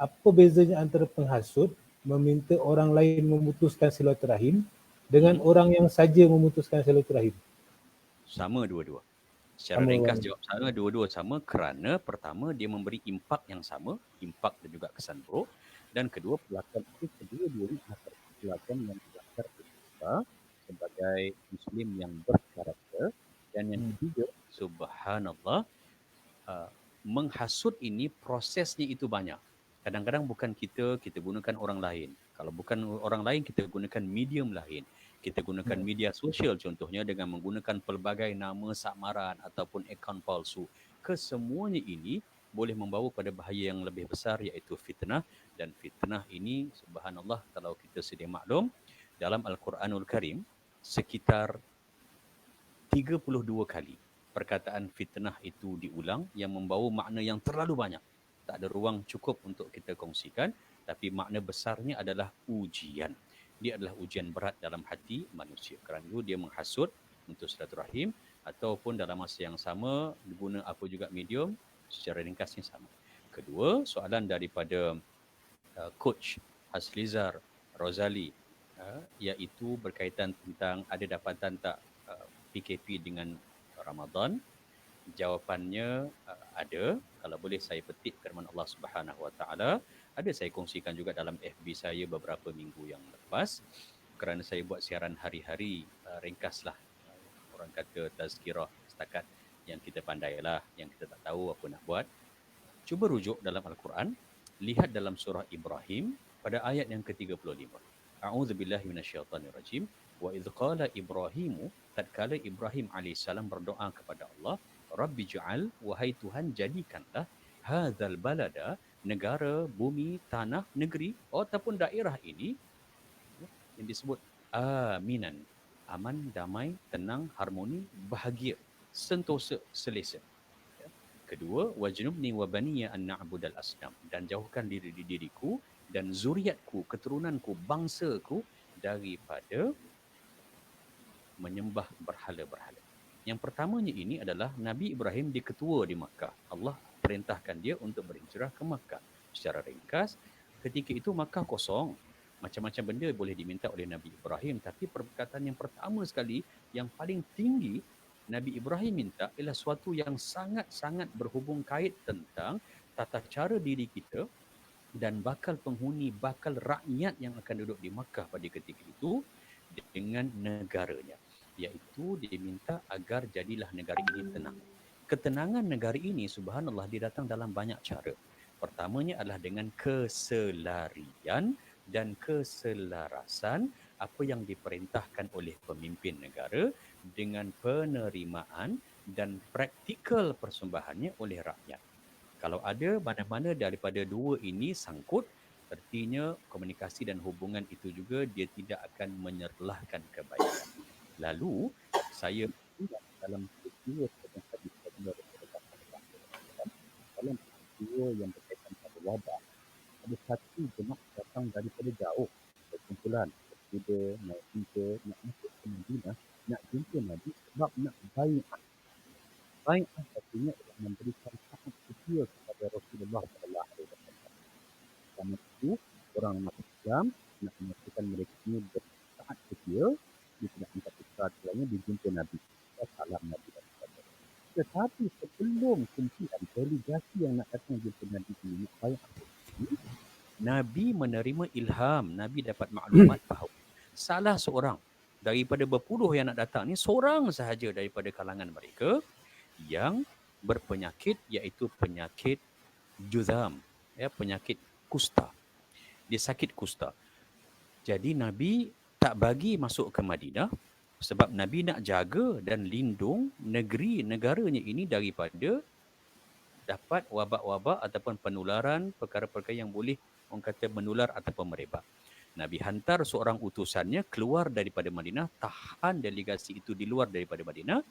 Apa bezanya antara penghasut meminta orang lain memutuskan silaturahim dengan orang yang saja memutuskan silaturahim? Sama dua-dua. Secara ringkas jawab sama, dua-dua sama kerana pertama dia memberi impak yang sama, impak dan juga kesan buruk, dan kedua pelakon itu kedua-duanya adalah pelakon yang berdasar kita sebagai Muslim yang berkarakter, dan yang ketiga, subhanallah, menghasut ini prosesnya itu banyak. Kadang-kadang bukan kita gunakan orang lain. Kalau bukan orang lain, kita gunakan medium lain. Kita gunakan media sosial contohnya dengan menggunakan pelbagai nama samaran ataupun akaun palsu. Kesemuanya ini boleh membawa pada bahaya yang lebih besar iaitu fitnah. Dan fitnah ini subhanallah kalau kita sedia maklum dalam Al-Quranul Karim sekitar 32 kali perkataan fitnah itu diulang yang membawa makna yang terlalu banyak. Tak ada ruang cukup untuk kita kongsikan, tapi makna besarnya adalah ujian. Dia adalah ujian berat dalam hati manusia. Kerana itu dia menghasut untuk silaturahim ataupun dalam masa yang sama guna apa juga medium, secara ringkasnya sama. Kedua, soalan daripada Coach Haslizar Rozali iaitu berkaitan tentang ada dapatan tak PKP dengan Ramadan. Jawapannya ada. Kalau boleh saya petik firman Allah Subhanahu Wa Taala. Ada saya kongsikan juga dalam FB saya beberapa minggu yang lepas. Kerana saya buat siaran hari-hari, ringkaslah. Orang kata tazkirah setakat yang kita pandailah, yang kita tak tahu apa nak buat. Cuba rujuk dalam Al-Quran. Lihat dalam surah Ibrahim pada ayat yang ke-35. A'udzubillahi minasyaitanirrajim. Wa idh qala Ibrahimu, tatkala Ibrahim AS berdoa kepada Allah, Rabbi ja'al, wahai Tuhan jadikanlah hadzal balada, negara, bumi, tanah, negeri ataupun daerah ini yang disebut aminan, aman, damai, tenang, harmoni, bahagia, sentosa, selesa. Kedua, wajnubni wa baniya an na'budal asnam, dan jauhkan diriku dan zuriatku, keturunanku, bangsaku daripada menyembah berhala-berhala. Yang pertamanya ini adalah Nabi Ibrahim dia ketua di Makkah. Allah perintahkan dia untuk berhijrah ke Makkah. Secara ringkas, ketika itu Makkah kosong. Macam-macam benda boleh diminta oleh Nabi Ibrahim, tapi perkataan yang pertama sekali yang paling tinggi Nabi Ibrahim minta ialah suatu yang sangat-sangat berhubung kait tentang tata cara diri kita dan bakal penghuni, bakal rakyat yang akan duduk di Makkah pada ketika itu dengan negaranya. Iaitu dia minta agar jadilah negara ini tenang. Ketenangan negara ini, subhanallah, dia datang dalam banyak cara. Pertamanya adalah dengan keselarian dan keselarasan apa yang diperintahkan oleh pemimpin negara dengan penerimaan dan praktikal persembahannya oleh rakyat. Kalau ada mana-mana daripada dua ini sangkut, artinya komunikasi dan hubungan itu juga dia tidak akan menyerlahkan kebaikan. Lalu saya dalam peristiwa dalam peristiwa yang berkaitan pada wabak, ada satu jemaah datang daripada jauh berkumpulan berkuda, naik kuda, nak masuk ke Madinah, nak jumpa Nabi sebab nak bai'ah. Bai'ah artinya adalah memberikan taat setia kepada Rasulullah SAW. Karena itu, orang masuk Islam nak memastikan mereka ini bertaat setia, dia tidak minta sesuatu dijumpa Nabi. Salam Nabi dan sebagainya. Tetapi sebelum kumpulan delegasi yang nak datang jumpa Nabi ini nak bai'ah, Nabi menerima ilham, Nabi dapat maklumat bahawa salah seorang daripada berpuluh yang nak datang ni, seorang sahaja daripada kalangan mereka yang berpenyakit, iaitu penyakit juzam, penyakit kusta. Dia sakit kusta. Jadi Nabi tak bagi masuk ke Madinah sebab Nabi nak jaga dan lindung negaranya ini daripada dapat wabak-wabak ataupun penularan perkara-perkara yang boleh orang kata menular ataupun merebak. Nabi hantar seorang utusannya keluar daripada Madinah, tahan delegasi itu di luar daripada Madinah,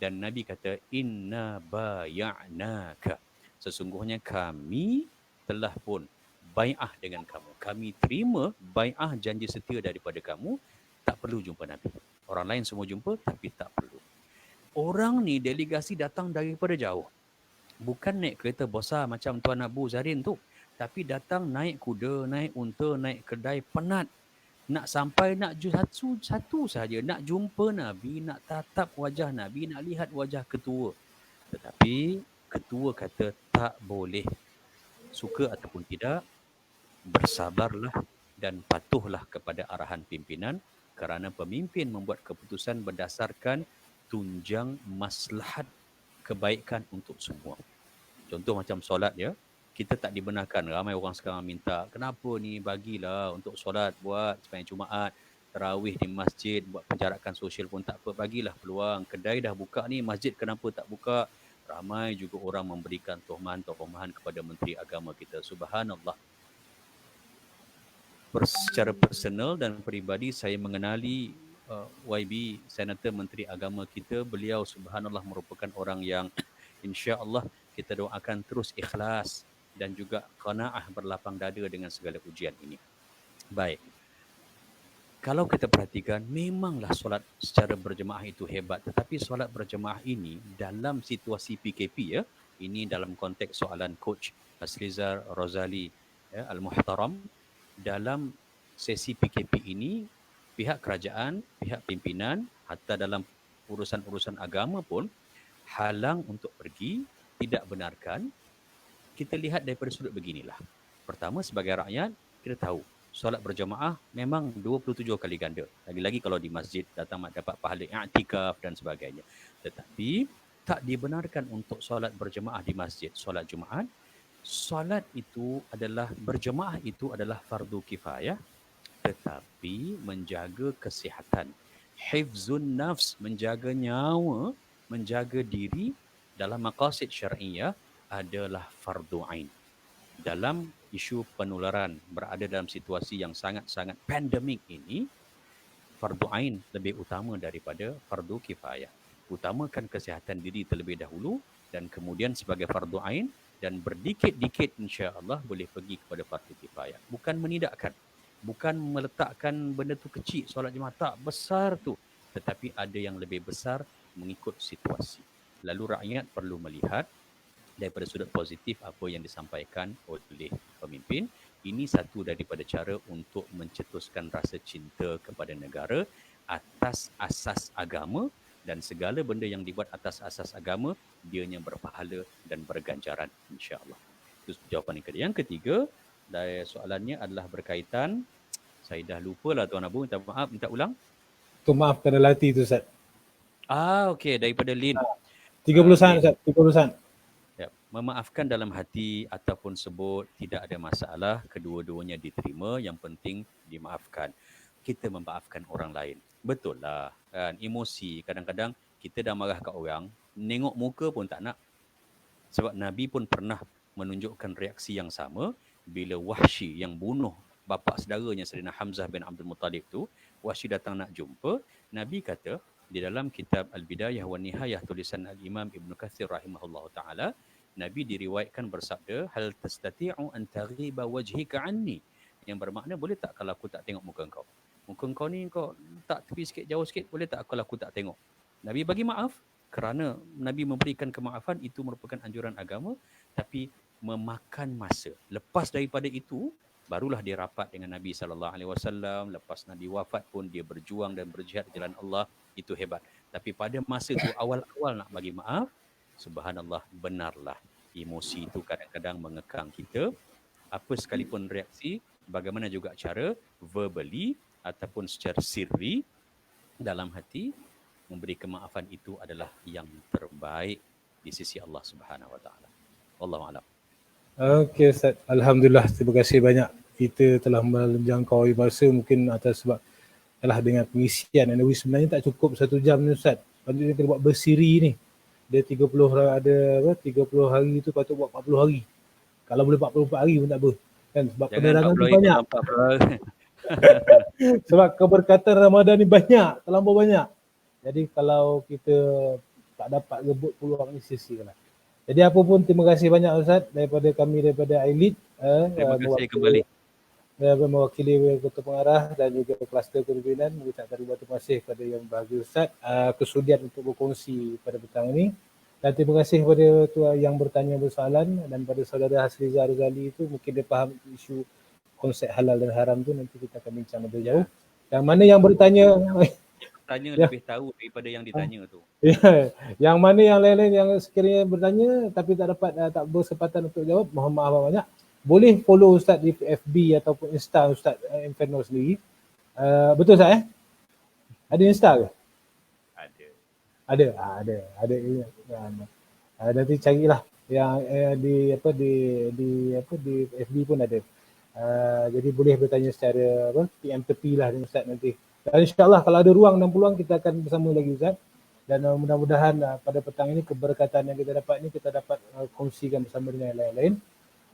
dan Nabi kata, inna baya'naka, sesungguhnya kami telah pun bai'ah dengan kamu. Kami terima bai'ah janji setia daripada kamu, tak perlu jumpa Nabi. Orang lain semua jumpa tapi tak perlu. Orang ni delegasi datang daripada jauh. Bukan naik kereta besar macam Tuan Abu Zarin tu, tapi datang naik kuda, naik unta, naik kedai, penat. Nak sampai nak satu sahaja, nak jumpa Nabi, nak tatap wajah Nabi, nak lihat wajah ketua. Tetapi ketua kata tak boleh. Suka ataupun tidak, bersabarlah dan patuhlah kepada arahan pimpinan, kerana pemimpin membuat keputusan berdasarkan tunjang maslahat kebaikan untuk semua. Contoh macam solat ya, kita tak dibenarkan. Ramai orang sekarang minta, kenapa ni bagilah untuk solat, buat sepanjang Jumaat, tarawih di masjid, buat penjarakan sosial pun tak apa, bagilah peluang. Kedai dah buka ni, masjid kenapa tak buka? Ramai juga orang memberikan tohmahan kepada Menteri Agama kita. Subhanallah. Secara personal dan peribadi, saya mengenali YB, Senator Menteri Agama kita. Beliau subhanallah merupakan orang yang insya-Allah kita doakan terus ikhlas dan juga qanaah, berlapang dada dengan segala ujian ini. Baik. Kalau kita perhatikan, memanglah solat secara berjemaah itu hebat, tetapi solat berjemaah ini dalam situasi PKP ya, ini dalam konteks soalan Coach Asrizar Rozali ya, Al-Muhtaram, dalam sesi PKP ini pihak kerajaan, pihak pimpinan, hatta dalam urusan-urusan agama pun halang untuk pergi, tidak benarkan. Kita lihat daripada sudut beginilah. Pertama, sebagai rakyat, kita tahu solat berjemaah memang 27 kali ganda. Lagi-lagi kalau di masjid datang dapat pahala i'tikaf dan sebagainya. Tetapi tak dibenarkan untuk solat berjemaah di masjid, solat Jumaat. Solat itu adalah, berjemaah itu adalah fardu kifayah, tetapi menjaga kesihatan, hifzun nafs, menjaga nyawa, menjaga diri dalam maqasid syar'iyah adalah fardu ain. Dalam isu penularan, berada dalam situasi yang sangat-sangat pandemik ini, fardu ain lebih utama daripada fardu kifayah. Utamakan kesihatan diri terlebih dahulu dan kemudian sebagai fardu ain, dan berdikit-dikit insya-Allah boleh pergi kepada fardu kifayah. Bukan menidakkan, bukan meletakkan benda tu kecil, solat jemaah tak besar tu, tetapi ada yang lebih besar mengikut situasi. Lalu rakyat perlu melihat daripada sudut positif apa yang disampaikan oleh pemimpin. Ini satu daripada cara untuk mencetuskan rasa cinta kepada negara atas asas agama dan segala benda yang dibuat atas asas agama, dianya berpahala dan berganjaran, insya-Allah. Itu jawapan yang kedua. Yang ketiga, dari soalannya adalah berkaitan, saya dah lupa lah Tuan Abu, minta maaf, minta ulang. Tu maaf kena latih tu Ustaz. Okey, daripada Lin. 30 sen Lin. Ustaz, 30 sen. Ya, memaafkan dalam hati ataupun sebut tidak ada masalah, kedua-duanya diterima, yang penting dimaafkan. Kita memaafkan orang lain. Betul lah, kan? Emosi kadang-kadang kita dah marah kat orang, nengok muka pun tak nak. Sebab Nabi pun pernah menunjukkan reaksi yang sama bila Wahsy yang bunuh bapa saudaranya Sayyidina Hamzah bin Abdul Muttalib tu, Wahsy datang nak jumpa, Nabi kata di dalam kitab Al-Bidayah wa Nihayah tulisan Al-Imam Ibn Kathir rahimahullah ta'ala, Nabi diriwayatkan bersabda, hal tastati'u an taghiba wajhika anni, yang bermakna boleh tak kalau aku tak tengok muka kau? Muka kau ni kau tak tepi sikit, jauh sikit, boleh tak kalau aku tak tengok? Nabi bagi maaf, kerana Nabi memberikan kemaafan, itu merupakan anjuran agama, tapi memakan masa. Lepas daripada itu, barulah dia rapat dengan Nabi SAW. Lepas Nabi wafat pun dia berjuang dan berjihad di jalan Allah. Itu hebat. Tapi pada masa itu awal-awal nak bagi maaf, subhanallah, benarlah. Emosi itu kadang-kadang mengekang kita. Apa sekalipun reaksi, bagaimana juga cara verbally ataupun secara sirri dalam hati, memberi kemaafan itu adalah yang terbaik di sisi Allah Subhanahu Wa Taala. Wallahu a'lam. Okey Ustaz, alhamdulillah, terima kasih banyak. Kita telah menjangkau masa mungkin atas sebab telah dengan pengisian. Anyway, sebenarnya tak cukup 1 jam ni Ustaz. Patutnya kita buat bersiri ni. Dia 30 hari tu patut buat 40 hari. Kalau boleh 44 hari pun tak apa. Kan sebab penerangan tu banyak. Sebab keberkatan Ramadan ni banyak, terlampau banyak. Jadi kalau kita tak dapat rebut peluang ni, sia-sialah. Jadi apa pun, terima kasih banyak Ustaz daripada kami, daripada Ailit. Terima kasih kembali. Mewakili Ketua Pengarah dan juga kluster kepimpinan, mengucapkan terima kasih kepada yang berbahagia Ustaz kesudian untuk berkongsi pada petang ini. Dan terima kasih kepada tuan yang bertanya bersoalan, dan pada saudara Hasriza Razali itu mungkin dia faham isu konsep halal dan haram tu, nanti kita akan bincang lebih jauh. Yang mana yang bertanya lebih tahu daripada yang ditanya tu. Yang mana yang lain-lain yang sekiranya bertanya tapi tak dapat tak bersempatan untuk jawab, mohon maaf banyak. Boleh follow Ustaz di FB ataupun Insta Ustaz Inferno sendiri. Betul Ustaz Ada Insta ke? Ada. Nanti carilah yang di FB pun ada. Jadi boleh bertanya secara PM tepi lah dengan Ustaz nanti. Dan insyaAllah kalau ada ruang dan peluang kita akan bersama lagi Ustaz. Dan mudah-mudahan pada petang ini keberkatan yang kita dapat ini kita dapat kongsikan bersama dengan yang lain-lain.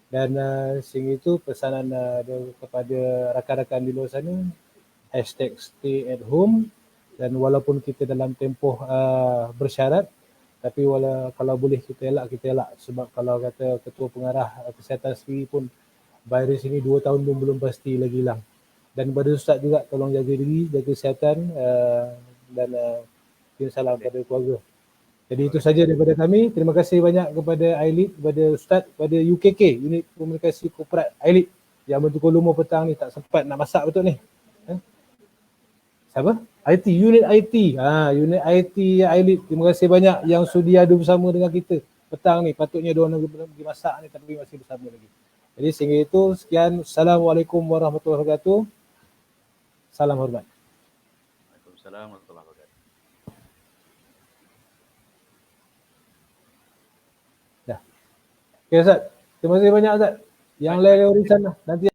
Dan sehingga itu pesanan kepada rakan-rakan di luar sana, #stay@home, dan walaupun kita dalam tempoh bersyarat, tapi kalau boleh kita elak, sebab kalau kata Ketua Pengarah Kesihatan sendiri pun virus ini 2 tahun pun belum pasti lagi hilang. Dan kepada Ustaz juga tolong jaga diri, jaga kesihatan, dan salam kepada keluarga. Jadi itu saja daripada kami. Terima kasih banyak kepada Ailit, kepada Ustaz, kepada UKK, Unit Komunikasi Korporat Ailit, yang bantu Kuala Lumpur petang ni. Tak sempat nak masak betul ni. Siapa? IT, Unit IT. Unit IT Ailit. Terima kasih banyak yang sudi ada bersama dengan kita petang ni. Patutnya diorang pergi masak ni, tapi masih bersama lagi. Jadi sehingga itu, sekian. Assalamualaikum warahmatullahi wabarakatuh. Salam hormat. Waalaikumsalam warahmatullahi wabarakatuh. Dah. Okay Ustaz. Terima kasih banyak Ustaz. Yang lain urusan lah. Nanti